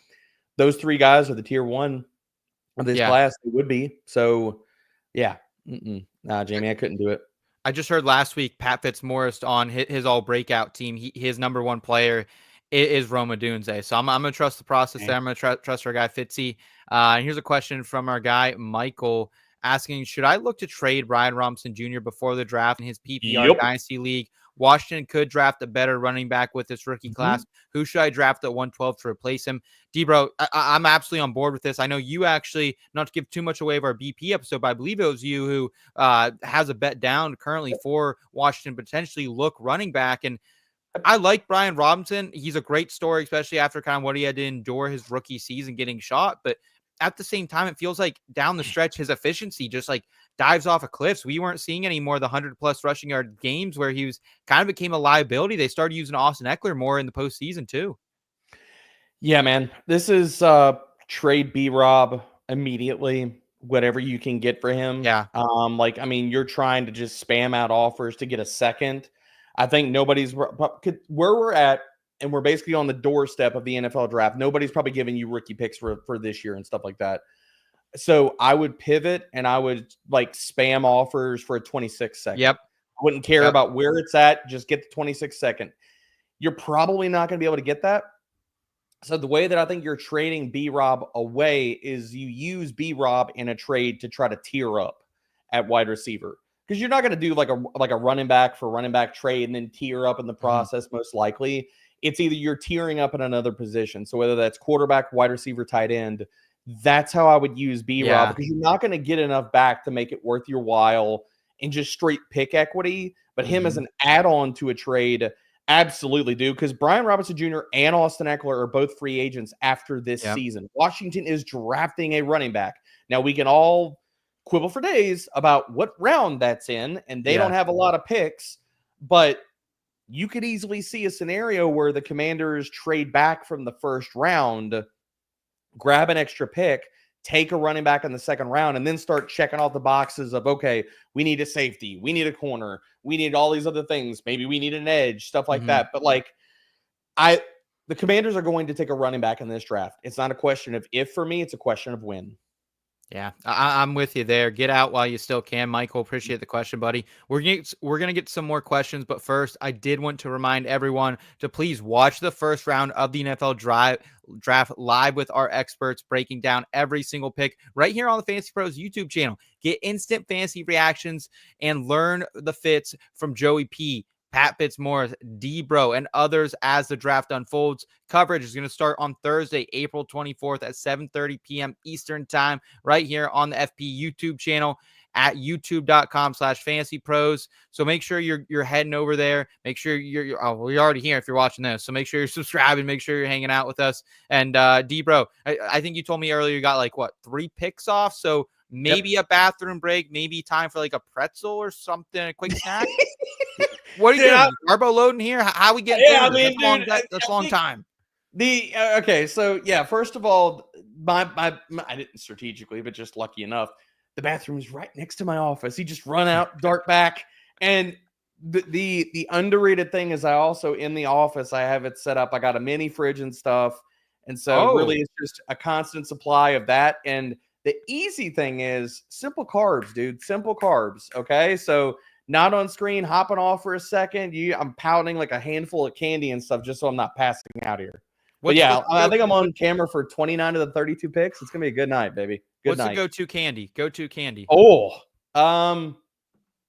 those 3 guys are the tier 1. of this class, it would be. So, yeah. Nah, Jamie, I couldn't do it. I just heard last week Pat Fitzmaurice on his all breakout team. His number one player is Roma Dunze. So I'm going to trust the process there. I'm going to trust our guy Fitzy. And here's a question from our guy Michael asking, should I look to trade Brian Robinson Jr. before the draft in his PPR Dynasty League? Washington could draft a better running back with this rookie class. Who should I draft at 112 to replace him? D-Bro, I'm absolutely on board with this. I know you actually, not to give too much away of our BP episode, but I believe it was you who has a bet down currently for Washington, potentially look running back. And I like Brian Robinson. He's a great story, especially after kind of what he had to endure his rookie season getting shot. But at the same time, it feels like down the stretch, his efficiency just like dives off a cliff. We weren't seeing any more of the 100+ rushing yard games where he was kind of became a liability. They started using Austin Eckler more in the postseason too. Yeah, man. This is trade B-Rob immediately, whatever you can get for him. Yeah. You're trying to just spam out offers to get a second. I think nobody's where we're at, and we're basically on the doorstep of the NFL draft. Nobody's probably giving you rookie picks for this year and stuff like that. So I would pivot and I would spam offers for a 26 second. Yep. I wouldn't care about where it's at. Just get the 26 second. You're probably not going to be able to get that. So the way that I think you're trading B-Rob away is you use B-Rob in a trade to try to tier up at wide receiver. Because you're not going to do like a running back for running back trade and then tier up in the process, most likely. It's either you're tiering up in another position. So whether that's quarterback, wide receiver, tight end, that's how I would use B-Rob, because you're not going to get enough back to make it worth your while and just straight pick equity. But him as an add-on to a trade, absolutely do, because Brian Robinson Jr. and Austin Eckler are both free agents after this season. Washington is drafting a running back. Now, we can all quibble for days about what round that's in, and they don't have a lot of picks, but you could easily see a scenario where the Commanders trade back from the first round, grab an extra pick, take a running back in the second round, and then start checking off the boxes of, okay, we need a safety, we need a corner, we need all these other things. Maybe we need an edge, stuff like that. But the Commanders are going to take a running back in this draft. It's not a question of if for me, it's a question of when. Yeah, I'm with you there. Get out while you still can. Michael, appreciate the question, buddy. We're going to get some more questions, but first, I did want to remind everyone to please watch the first round of the NFL draft live with our experts, breaking down every single pick right here on the Fantasy Pros YouTube channel. Get instant fantasy reactions and learn the fits from Joey P, Pat Fitzmaurice, D-Bro, and others as the draft unfolds. Coverage is going to start on Thursday, April 24th at 7:30 p.m. Eastern Time, right here on the FP YouTube channel at youtube.com/fantasypros. So make sure you're heading over there. Make sure you're already here if you're watching this. So make sure you're subscribing. Make sure you're hanging out with us. And D-Bro, I think you told me earlier you got 3 picks off. So maybe a bathroom break, maybe time for a pretzel or something, a quick snack. What are you doing? Carbo loading here? How we getting? Yeah, that's a long time. First of all, my I didn't strategically, but just lucky enough, the bathroom is right next to my office. You just run out, dart back, and the underrated thing is I also in the office I have it set up. I got a mini fridge and stuff, and so really it's just a constant supply of that. And the easy thing is simple carbs, dude. Simple carbs. Okay, so. Not on screen, hopping off for a second. I'm pouting a handful of candy and stuff just so I'm not passing out here. I think I'm on camera for 29 of the 32 picks. It's going to be a good night, baby. Good night. What's the go-to candy?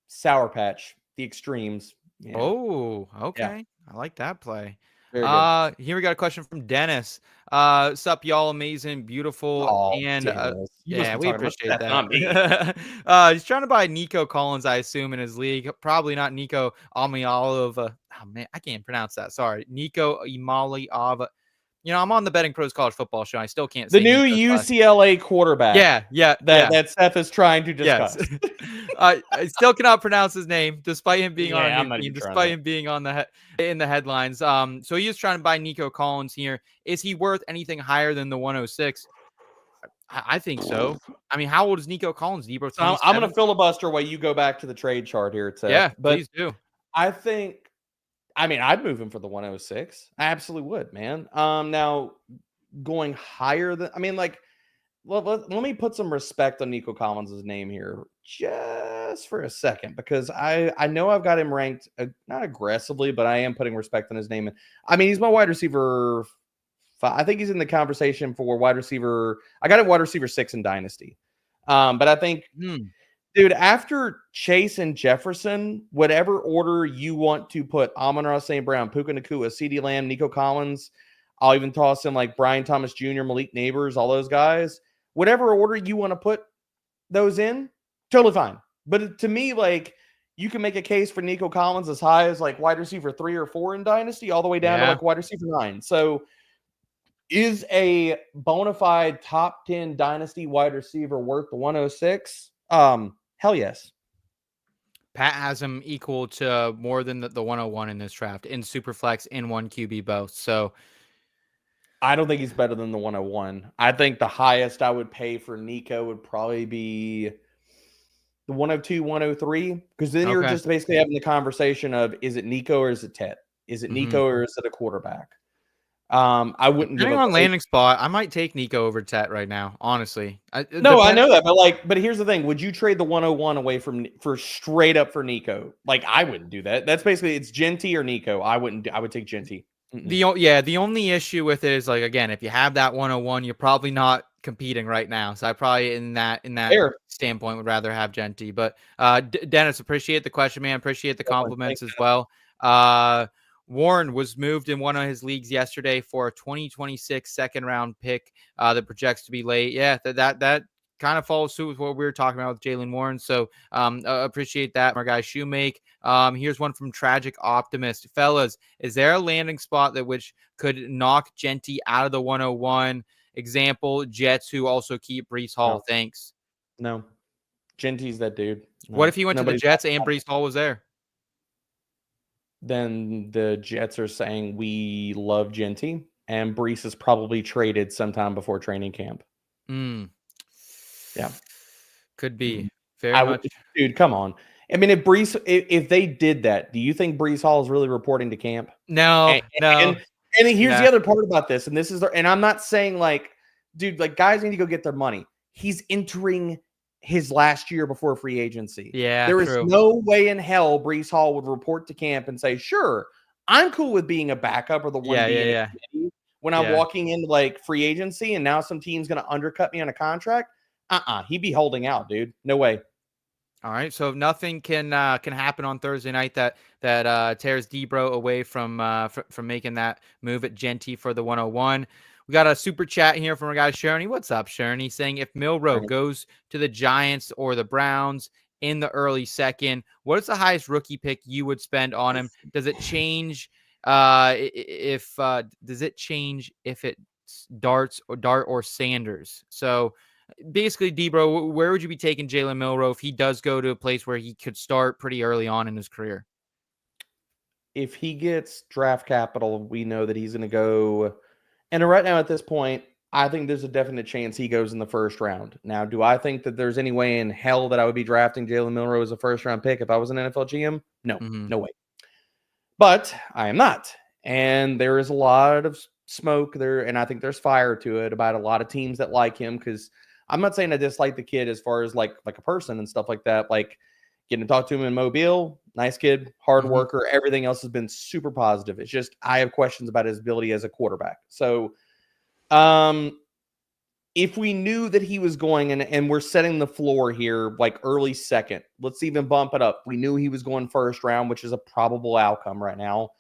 Sour Patch, the extremes. Yeah. Oh, okay. Yeah. I like that play. Very good. Here we got a question from Dennis. Sup, y'all, amazing, beautiful, and we appreciate that. He's trying to buy Nico Collins, I assume, in his league. Probably not Nico Amaliava. Oh man, I can't pronounce that. Sorry, Nico Amaliava. I'm on the Betting Pros College Football Show. I still can't say the new UCLA quarterback. That Seth is trying to discuss. Yes. I still cannot pronounce his name, despite him being on a new team, despite him being on in the headlines. So he is trying to buy Nico Collins here. Is he worth anything higher than the 106? I think so. I mean, how old is Nico Collins? I'm going to filibuster while you go back to the trade chart here. Please do. I'd move him for the 106. I absolutely would, man. Now going higher than, let me put some respect on Nico Collins' name here just for a second, because I know I've got him ranked not aggressively, but I am putting respect on his name. I mean, he's my wide receiver. I think he's in the conversation for wide receiver. I got him wide receiver 6 in Dynasty. But I think, dude, after Chase and Jefferson, whatever order you want to put Amon-Ra St. Brown, Puka Nacua, CeeDee Lamb, Nico Collins, I'll even toss in like Brian Thomas Jr., Malik Neighbors, all those guys. Whatever order you want to put those in, totally fine. But to me, like, you can make a case for Nico Collins as high as like wide receiver 3 or 4 in Dynasty, all the way down to like wide receiver 9. So is a bona fide top 10 Dynasty wide receiver worth the 106? Hell yes. Pat has him equal to more than the 101 in this draft, in Superflex, in 1 QB both. So I don't think he's better than the 101. I think the highest I would pay for Nico would probably be the 102, 103, because then you're just basically having the conversation of, is it Nico or is it Tet? Is it Nico or is it a quarterback? I wouldn't give on landing spot. I might take Nico over Tet right now, honestly. I know that, but here's the thing: would you trade the 101 away for straight up for Nico? Like, I wouldn't do that. That's basically, it's Jeanty or Nico. I wouldn't. I would take Jeanty. The only issue with it is, like, again, if you have that 101, you're probably not competing right now. So I probably in that standpoint would rather have Jeanty. But Dennis, appreciate the question, man. Appreciate the compliments as well. Warren was moved in one of his leagues yesterday for a 2026 second round pick that projects to be late. Yeah, that kind of follows suit with what we were talking about with Jaylen Warren. So appreciate that, my guy Shoemake. Here's one from Tragic Optimist. Fellas, is there a landing spot that which could knock Jeanty out of the 101? Example, Jets, who also keep Breece Hall. No. Thanks. No. Jeanty's that dude. No. What if he went to the Jets and Breece Hall was there? Then the Jets are saying we love Jeanty, and Breece is probably traded sometime before training camp. Yeah. Could be. Very much. Dude, come on. I mean, if they did that, do you think Breece Hall is really reporting to camp? No, no. And here's the other part about this, and this is and I'm not saying like, dude, like, guys need to go get their money. He's entering his last year before free agency. Yeah, there is no way in hell Breece Hall would report to camp and say, sure, I'm cool with being a backup or the one when I'm walking into like free agency and now some team's going to undercut me on a contract. He'd be holding out, dude. No way. All right, so if nothing can happen on Thursday night that tears Debro away from making that move at Jeanty for the 101. We got a super chat here from our guy Sharony. What's up, Sharony? Saying, if Milroe goes to the Giants or the Browns in the early second, what is the highest rookie pick you would spend on him? Does it change if it's Dart or Sanders? So basically, Debro, where would you be taking Jalen Milroe if he does go to a place where he could start pretty early on in his career? If he gets draft capital, we know that he's going to go. And right now, at this point, I think there's a definite chance he goes in the first round. Now, do I think that there's any way in hell that I would be drafting Jalen Milroe as a first-round pick if I was an NFL GM? No, no way. But I am not. And there is a lot of smoke there, and I think there's fire to it about a lot of teams that like him, because I'm not saying I dislike the kid as far as like a person and stuff like that. Like, getting to talk to him in Mobile, nice kid, hard worker. Everything else has been super positive. It's just I have questions about his ability as a quarterback. So if we knew that he was going and we're setting the floor here like early second, let's even bump it up. We knew he was going first round, which is a probable outcome right now.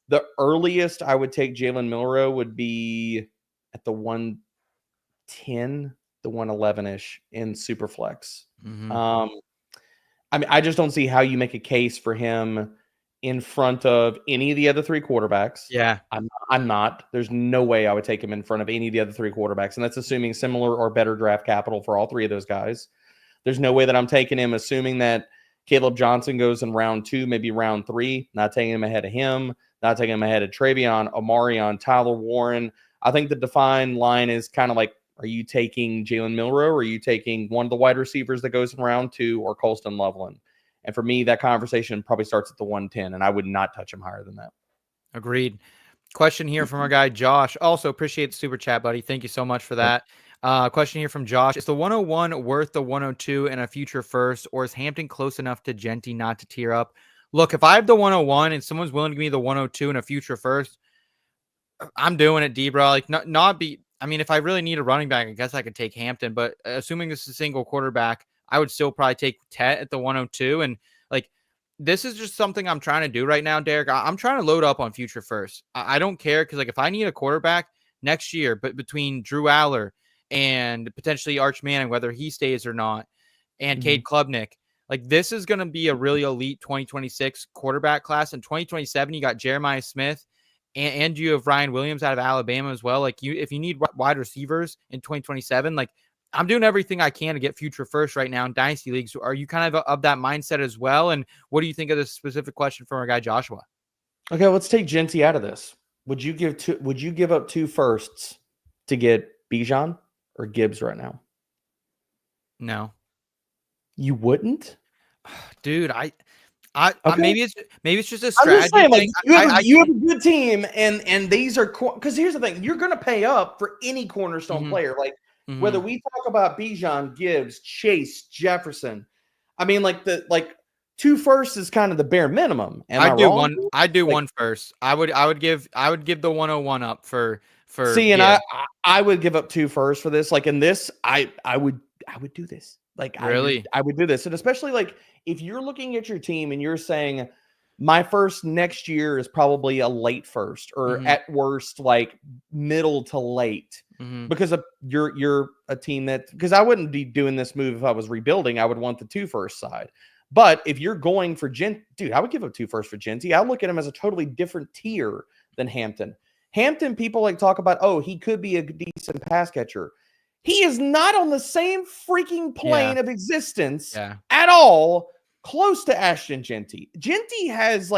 The earliest I would take Jalen Milroe would be at the 110, the 111-ish in Superflex. I mean, I just don't see how you make a case for him in front of any of the other three quarterbacks. Yeah. I'm not. There's no way I would take him in front of any of the other three quarterbacks, and that's assuming similar or better draft capital for all three of those guys. There's no way that I'm taking him assuming that Caleb Johnson goes in round 2, maybe round 3, not taking him ahead of him, not taking him ahead of Travion, Omarion, Tyler Warren. I think the defined line is kind of like, are you taking Jalen Milroe, or are you taking one of the wide receivers that goes in round 2, or Colston Loveland? And for me, that conversation probably starts at the 110, and I would not touch him higher than that. Agreed. Question here from our guy Josh. Also appreciate the super chat, buddy. Thank you so much for that. Question here from Josh. Is the 101 worth the 102 and a future first, or is Hampton close enough to Jeanty not to tear up? Look, if I have the 101 and someone's willing to give me the 102 and a future first, I'm doing it, D, bro. Like, I mean, if I really need a running back, I guess I could take Hampton, but assuming this is a single quarterback, I would still probably take Tet at the 102. And like, this is just something I'm trying to do right now, Derek. I'm trying to load up on future first. I don't care because, like, if I need a quarterback next year, but between Drew Aller and potentially Arch Manning, whether he stays or not, and Cade Klubnik, like, this is going to be a really elite 2026 quarterback class. In 2027, you got Jeremiah Smith, and you have Ryan Williams out of Alabama as well. Like, if you need wide receivers in 2027, like, I'm doing everything I can to get future first right now in Dynasty leagues. Are you kind of that mindset as well? And what do you think of this specific question from our guy Joshua? Okay, let's take Jeanty out of this. Would you give up 2 firsts to get Bijan or Gibbs right now? No. You wouldn't? Dude, Okay. maybe it's just a strategy saying, like, thing. You have a good team, and these are because here's the thing: you're going to pay up for any cornerstone player. Like, whether we talk about Bijan, Gibbs, Chase, Jefferson, I mean, like 2 firsts is kind of the bare minimum. I do one first. I would give the 101 up for. See, and I would give up 2 firsts for this. Like, in this, I would do this. Like, really, I would do this, and especially like if you're looking at your team and you're saying, my first next year is probably a late first, or at worst like middle to late, because you're a team that, because I wouldn't be doing this move if I was rebuilding. I would want the 2 first side. But if you're going for dude, I would give up 2 first for Jeanty. I look at him as a totally different tier than Hampton. Hampton, people like talk about, oh, he could be a decent pass catcher. He is not on the same freaking plane of existence at all, close to Ashton Jeanty. Jeanty has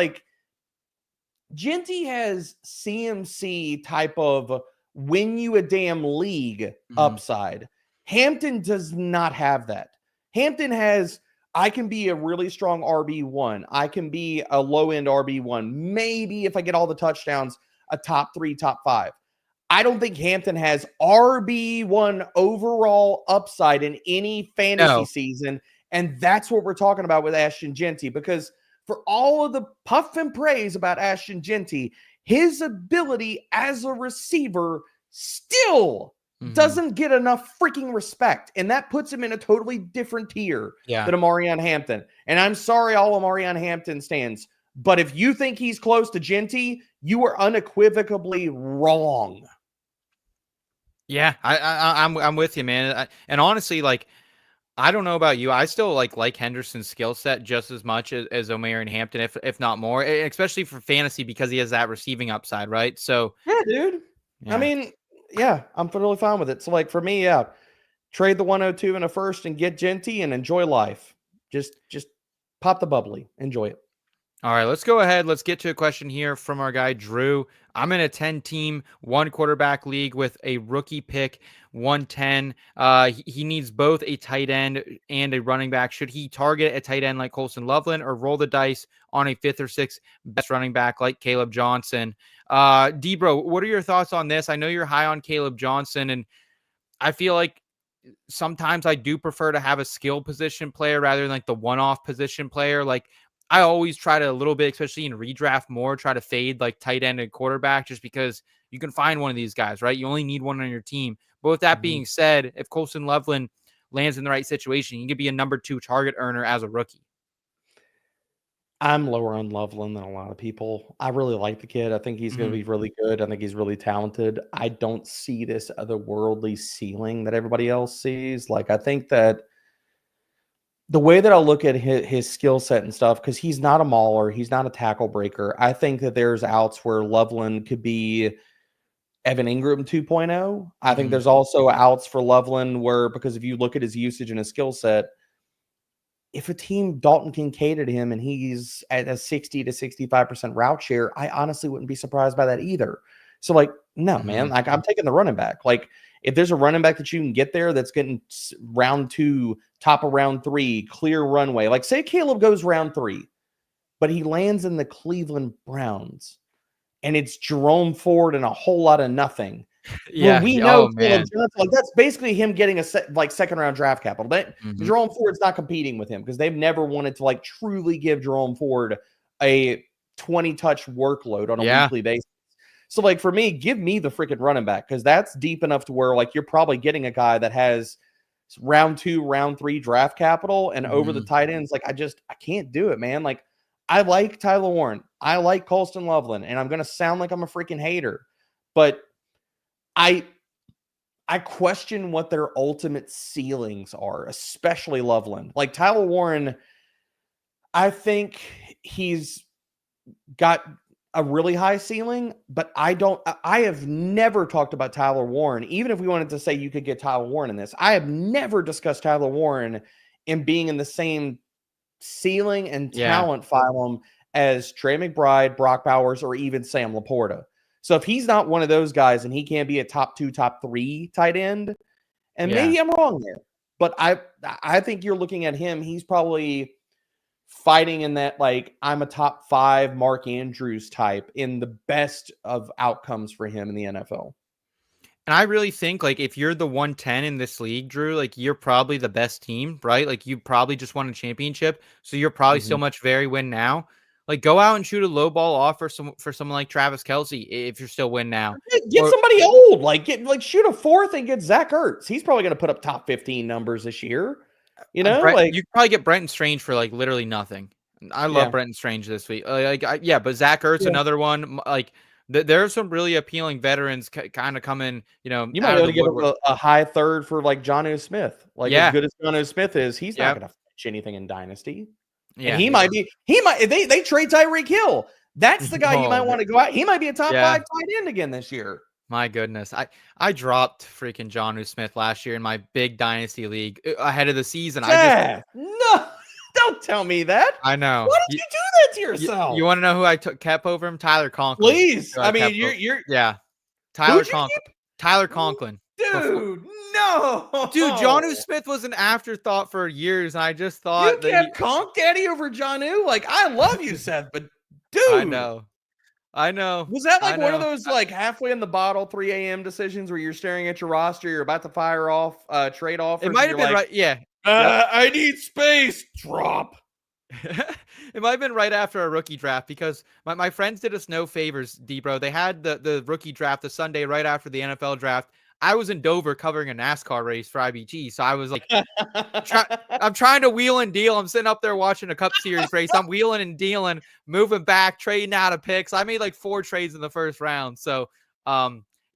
CMC type of win you a damn league upside. Hampton does not have that. Hampton has, I can be a really strong RB1. I can be a low-end RB1. Maybe if I get all the touchdowns, a top 3, top 5. I don't think Hampton has RB1 overall upside in any fantasy season. And that's what we're talking about with Ashton Jeanty, because for all of the puff and praise about Ashton Jeanty, his ability as a receiver still doesn't get enough freaking respect. And that puts him in a totally different tier than Amarian Hampton. And I'm sorry, all Amarian Hampton stands, but if you think he's close to Jeanty, you are unequivocally wrong. Yeah, I'm with you, man. And honestly, like, I don't know about you, I still like Henderson's skill set just as much as Omarion Hampton, if not more, especially for fantasy, because he has that receiving upside, right? So yeah, dude. Yeah. I mean, yeah, I'm totally fine with it. So, like, for me, trade the 102 and a first and get Jeanty and enjoy life. Just pop the bubbly, enjoy it. All right, let's go ahead. Let's get to a question here from our guy, Drew. I'm in a 10-team, 1-quarterback league with a rookie pick, 110. He needs both a tight end and a running back. Should he target a tight end like Colson Loveland, or roll the dice on a 5th or 6th best running back like Caleb Johnson? D-Bro, what are your thoughts on this? I know you're high on Caleb Johnson, and I feel like sometimes I do prefer to have a skill position player rather than like the one-off position player. Like, I always try to, a little bit, especially in redraft, more try to fade like tight end and quarterback, just because you can find one of these guys, right? You only need one on your team. But with that being said, if Colson Loveland lands in the right situation, he could be a number 2 target earner as a rookie. I'm lower on Loveland than a lot of people. I really like the kid. I think he's going to be really good. I think he's really talented. I don't see this otherworldly ceiling that everybody else sees. Like, I think that the way that I look at his skill set and stuff, because he's not a mauler, he's not a tackle breaker. I think that there's outs where Loveland could be Evan Ingram 2.0. I think there's also outs for Loveland where, because if you look at his usage and his skill set, if a team Dalton Kincaided him and he's at a 60 to 65% route share, I honestly wouldn't be surprised by that either. So, like, no, man, like, I'm taking the running back. Like, if there's a running back that you can get there that's getting round 2, top of round 3, clear runway. Like, say Caleb goes round 3, but he lands in the Cleveland Browns and it's Jerome Ford and a whole lot of nothing. Yeah. we know Oh Jalen man. Johnson, like that's basically him getting a second round draft capital. But Mhm. Jerome Ford's not competing with him because they've never wanted to like truly give Jerome Ford a 20 touch workload on a Yeah. weekly basis. So like for me, give me the freaking running back because that's deep enough to where like you're probably getting a guy that has round 2, round 3 draft capital and over the Mhm. tight ends. Like I can't do it, man. Like I like Tyler Warren, I like Colston Loveland, and I'm gonna sound like I'm a freaking hater, but I question what their ultimate ceilings are, especially Loveland. Like Tyler Warren, I think he's got a really high ceiling, but I have never talked about Tyler Warren. Even if we wanted to say you could get Tyler Warren in this, I have never discussed Tyler Warren in being in the same ceiling and Yeah. talent phylum as Trey McBride, Brock Bowers, or even Sam Laporta. So if he's not one of those guys and he can't be a top 2, top 3 tight end, and Yeah. maybe I'm wrong there, but I think you're looking at him. He's probably fighting in that, like, I'm a top 5 Mark Andrews type in the best of outcomes for him in the NFL. And I really think, like, if you're the 110 in this league, Drew, like, you're probably the best team, right? Like, you probably just won a championship, so you're probably so much very win now. Like, go out and shoot a low ball offer for someone like Travis Kelce if you're still win now. Get Or somebody old, like shoot a 4th and get Zach Ertz. He's probably going to put up top 15 numbers this year. You know, like You could probably get Brenton Strange for like literally nothing. I love yeah, Brenton Strange this week. Yeah, but Zach Ertz, yeah. another one. Like, there are some really appealing veterans kind of coming, You might out be of able the to give woodwork. up a high 3rd for like Jonnu Smith. Like as Yeah. good as Jonnu Smith is, he's not Yep. going to fetch anything in Dynasty. And Yeah. he might they trade Tyreek Hill. That's the guy you might Oh, want to go out. He might be a top yeah. 5 tight end again this year. My goodness. I dropped freaking Jonnu Smith last year in my big dynasty league ahead of the season. No, don't tell me that. I know. Why did you do that to yourself? You want to know who I kept over him? Tyler Conklin. Please. Who I mean, kept you're yeah. Tyler who'd you Conklin. Tyler Conklin. dude. No, Dude, Jonnu Smith was an afterthought for years, and I just You thought that kept Conk Daddy over Jonnu. Like I love you, Seth, but dude, I know. Was that I like one of know. those like halfway in the bottle 3 a.m. decisions where you're staring at your roster, you're about to fire off trade offers? It might have been right. Yeah. I need space. Drop. It might have been right after a rookie draft because my friends did us no favors, D-Bro. They had the rookie draft the Sunday right after the NFL draft. I was in Dover covering a NASCAR race for IBG. So I was like, I'm trying to wheel and deal. I'm sitting up there watching a Cup Series race. I'm wheeling and dealing, moving back, trading out of picks. I made like 4 trades in the first round. So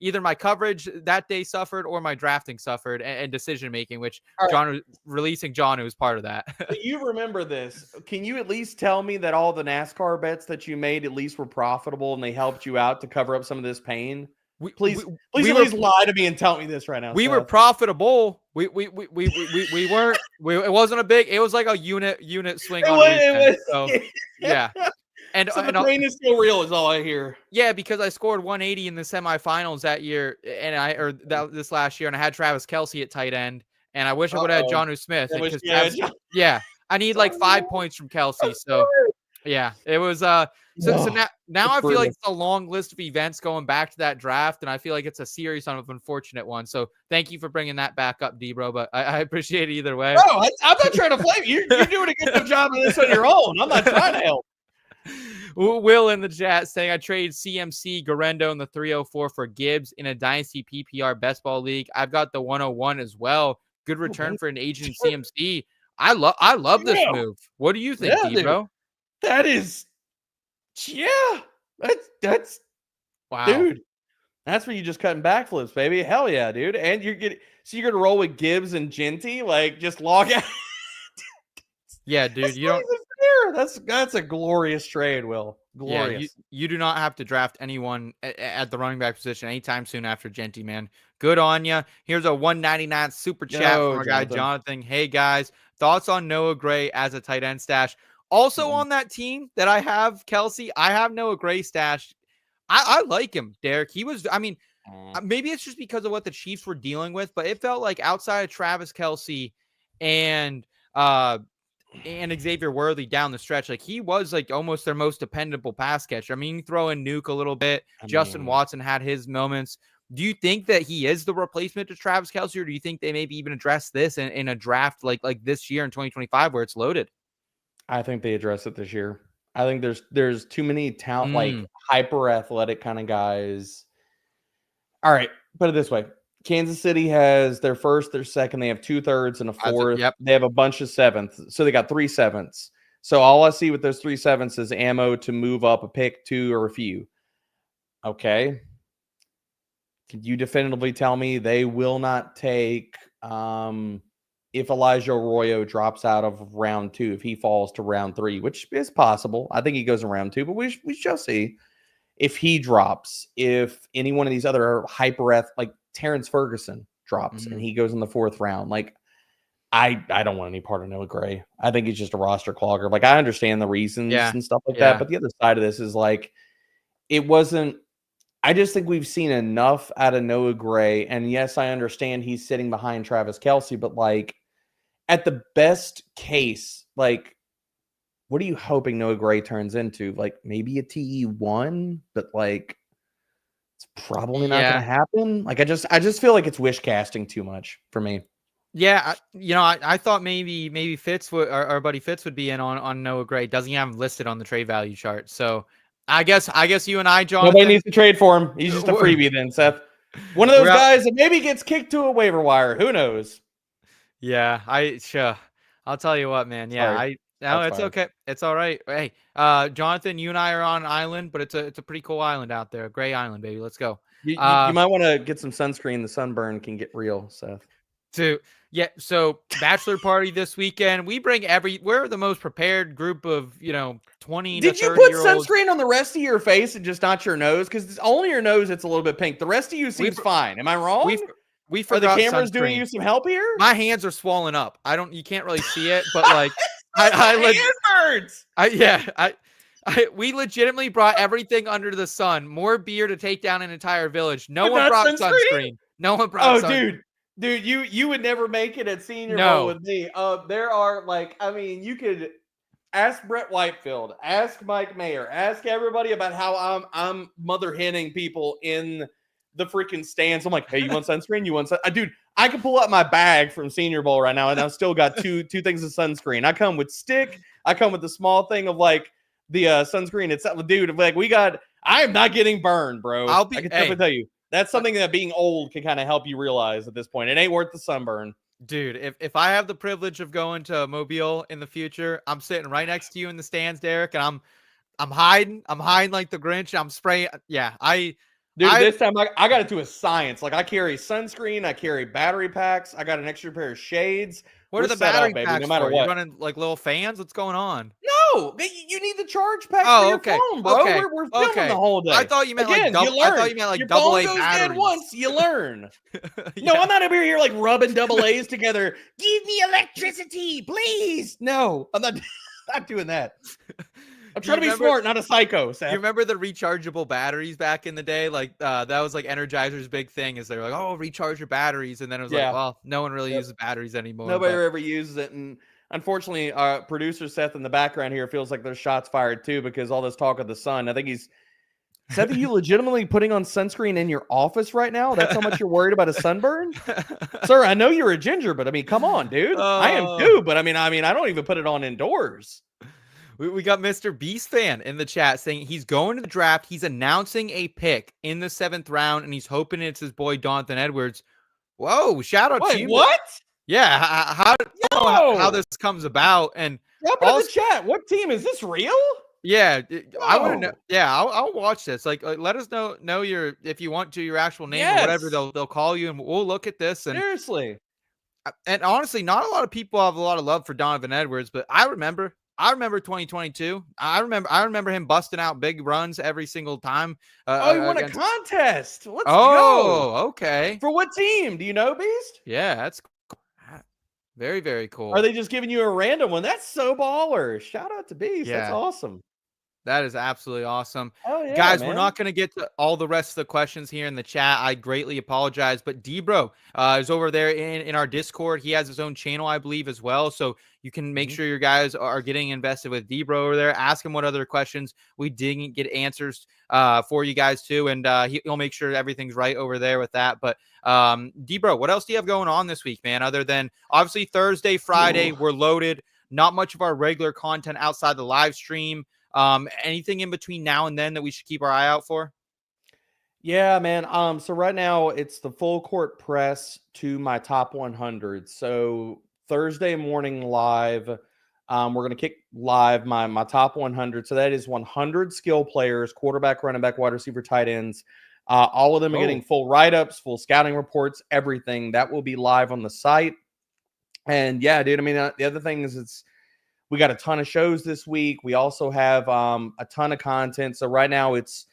either my coverage that day suffered or my drafting suffered and decision making, which releasing John was part of that. You remember this. Can you at least tell me that all the NASCAR bets that you made at least were profitable and they helped you out to cover up some of this pain? Please at least lie to me and tell me this right now. We Seth. were profitable. We weren't. It wasn't a big. It was like a unit swing. So, yeah. And so the pain is still real, is all I hear. Yeah, because I scored 180 in the semifinals that year, and this last year, and I had Travis Kelce at tight end, and I wish I would have had Jonnu Smith. I need like 5 points from Kelce. So yeah, it was So now I feel like it's a long list of events going back to that draft, and I feel like it's a series of unfortunate one. So thank you for bringing that back up, D-Bro, but I appreciate it either way. Bro, I'm not trying to blame you. You're doing a good job of this on your own. I'm not trying to help. Will in the chat saying I traded CMC Garendo in the 304 for Gibbs in a Dynasty PPR best ball league. I've got the 101 as well. Good return for an agent CMC. I love this move. What do you think, D-Bro? That is... Yeah, that's wow, dude. That's where you just cutting backflips, baby. Hell yeah, dude. And you're gonna roll with Gibbs and Jeanty, like just log out. Yeah, dude. You don't. That's a glorious trade, Will. Glorious. Yeah, you do not have to draft anyone at the running back position anytime soon after Jeanty, man. Good on you. Here's a 199 super chat from our guy Jonathan. Hey guys, thoughts on Noah Gray as a tight end stash? Also on that team that I have, Kelce, I have Noah Gray stashed. I like him, Derek. He was, I mean, maybe it's just because of what the Chiefs were dealing with, but it felt like outside of Travis Kelce and Xavier Worthy down the stretch, like he was like almost their most dependable pass catcher. I mean, you throw in Nuke a little bit. Justin Watson had his moments, Do you think that he is the replacement to Travis Kelce, or do you think they maybe even address this in a draft like this year in 2025 where it's loaded? I think they address it this year. I think there's too many talent, like hyper athletic kind of guys. All right, put it this way. Kansas City has their first, their second. They have 2/3 and a fourth. Yep. They have a bunch of sevenths. So they got 3 sevenths. So all I see with those 3 sevenths is ammo to move up a pick, 2 or a few. Okay. Can you definitively tell me they will not take if Elijah Arroyo drops out of round 2, if he falls to round 3, which is possible. I think he goes in round 2, but we shall see. If he drops, if any one of these other like Terrence Ferguson drops and he goes in the 4th round, like I don't want any part of Noah Gray. I think he's just a roster clogger. Like I understand the reasons and stuff like that, but the other side of this is like it wasn't. I just think we've seen enough out of Noah Gray, and yes, I understand he's sitting behind Travis Kelce, but like at the best case, like what are you hoping Noah Gray turns into? Like maybe a TE1, but like it's probably not going to happen. Like I just feel like it's wish casting too much for me. Yeah, I thought maybe Fitz would, our buddy Fitz would be in on Noah Gray. Doesn't have him listed on the trade value chart. So I guess you and I, Jonathan, nobody needs to trade for him. He's just a freebie then, Seth. One of those guys that maybe gets kicked to a waiver wire. Who knows? Yeah, I'll tell you what, man. Yeah, it's okay. It's all right. Hey, Jonathan, you and I are on an island, but it's a pretty cool island out there. Gray Island, baby. Let's go. You might want to get some sunscreen. The sunburn can get real, Seth. So bachelor party this weekend. We're the most prepared group of 20 to 30 year olds. Did you put sunscreen on the rest of your face and just not your nose? Because it's only your nose it's a little bit pink. The rest of you seems fine. Am I wrong? We forgot Are the cameras sunscreen. doing you some help here? My hands are swollen up. You can't really see it, but like hand hurts. We legitimately brought everything under the sun. More beer to take down an entire village. No one brought sunscreen. No one brought sunscreen. Dude, you would never make it at Senior Bowl with me. There are you could ask Brett Whitefield, ask Mike Mayer, ask everybody about how I'm mother henning people in the freaking stands. I'm like, hey, you want sunscreen? You want dude, I can pull out my bag from Senior Bowl right now, and I've still got two things of sunscreen. I come with stick. I come with the small thing of like the sunscreen itself. Dude, like I am not getting burned, bro. I can definitely tell you. That's something that being old can kind of help you realize at this point. It ain't worth the sunburn. Dude, if I have the privilege of going to Mobile in the future, I'm sitting right next to you in the stands, Derek, and I'm hiding. I'm hiding like the Grinch. I'm spraying. Yeah, this time I got to do a science. Like I carry sunscreen, I carry battery packs, I got an extra pair of shades. What are the battery packs no matter what? You're running like little fans? What's going on? No, you need the charge pack for your phone, bro. Okay. We're filming the whole day. I thought you meant your double A batteries. Once you learn. No, I'm not over here like rubbing double A's together. Give me electricity, please. No, I'm not doing that. I'm trying to be smart, not a psycho, Seth. You remember the rechargeable batteries back in the day? Like that was like Energizer's big thing is they were like, oh, recharge your batteries. And then it was like, well, no one really uses batteries anymore. Nobody ever uses it. And unfortunately, producer Seth in the background here feels like there's shots fired too because all this talk of the sun. I think Seth, are you legitimately putting on sunscreen in your office right now? That's how much you're worried about a sunburn? Sir, I know you're a ginger, but I mean, come on, dude. I am too, but I mean, I don't even put it on indoors. We got Mr. Beast fan in the chat saying he's going to the draft. He's announcing a pick in the 7th round, and he's hoping it's his boy Jonathan Edwards. Whoa! Shout out to you. What? Yeah, how this comes about, and put in the chat. What team is this real? Yeah, I want to know. Yeah, I'll watch this. Like, let us know your if you want to your actual name or whatever they'll call you, and we'll look at this. And seriously, and honestly, not a lot of people have a lot of love for Donovan Edwards, but I remember 2022. I remember him busting out big runs every single time. He won a contest. Let's go. Okay. For what team? Do you know, Beast? Yeah, that's very, very cool. Are they just giving you a random one? That's so baller. Shout out to Beast. Yeah. That's awesome. That is absolutely awesome. Hell yeah, Guys, man. we're not going to get to all the rest of the questions here in the chat. I greatly apologize. But Debro is over there in our Discord. He has his own channel, I believe, as well. So you can make sure your guys are getting invested with Debro over there. Ask him what other questions we didn't get answers for you guys, too. And he'll make sure everything's right over there with that. But Debro, what else do you have going on this week, man? Other than obviously Thursday, Friday, we're loaded. Not much of our regular content outside the live stream. Anything in between now and then that we should keep our eye out for? Yeah, man. So right now it's the full court press to my top 100. So Thursday morning live, we're gonna kick live my top 100. So that is 100 skill players, quarterback, running back, wide receiver, tight ends. All of them are getting full write-ups, full scouting reports, everything. That will be live on the site. And yeah, dude. I mean, the other thing is we got a ton of shows this week. We also have a ton of content. So right now it's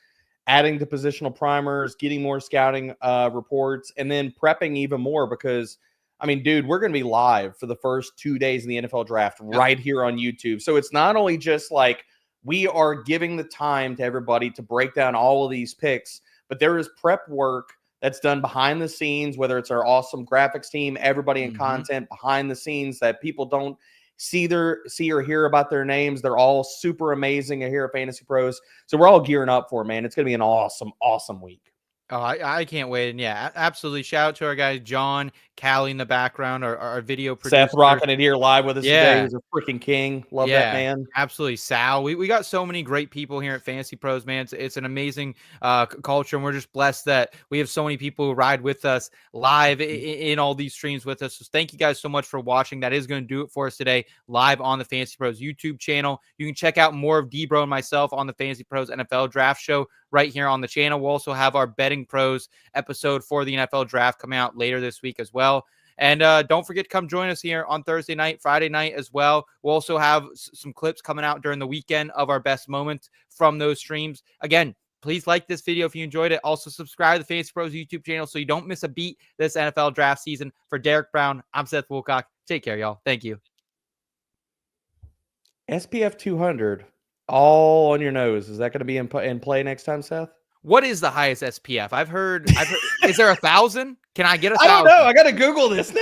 adding to positional primers, getting more scouting reports, and then prepping even more because, I mean, dude, we're going to be live for the first 2 days in the NFL draft right here on YouTube. So it's not only just like we are giving the time to everybody to break down all of these picks, but there is prep work that's done behind the scenes, whether it's our awesome graphics team, everybody in content behind the scenes that people don't see or hear about their names. They're all super amazing here at Fantasy Pros. So we're all gearing up for it, man. It's going to be an awesome, awesome week. Oh, I can't wait. And yeah, absolutely. Shout out to our guys, John, Callie in the background, our video producer. Seth rocking it here live with us today. He's a freaking king. Love that, man. Absolutely. Sal. We got so many great people here at Fantasy Pros, man. It's an amazing culture. And we're just blessed that we have so many people who ride with us live in all these streams with us. So thank you guys so much for watching. That is going to do it for us today, live on the Fantasy Pros YouTube channel. You can check out more of Debro and myself on the Fantasy Pros NFL Draft Show right here on the channel. We'll also have our Betting Pros episode for the NFL Draft coming out later this week as well. And don't forget to come join us here on Thursday night, Friday night as well. We'll also have some clips coming out during the weekend of our best moments from those streams. Again, please like this video if you enjoyed it. Also, subscribe to the Fantasy Pros YouTube channel so you don't miss a beat this NFL draft season. For Derek Brown, I'm Seth Woolcock. Take care, y'all. Thank you. SPF 200, all on your nose. Is that going to be in play next time, Seth? What is the highest SPF? I've heard is there 1,000? Can I get 1,000? I don't know. I got to Google this now.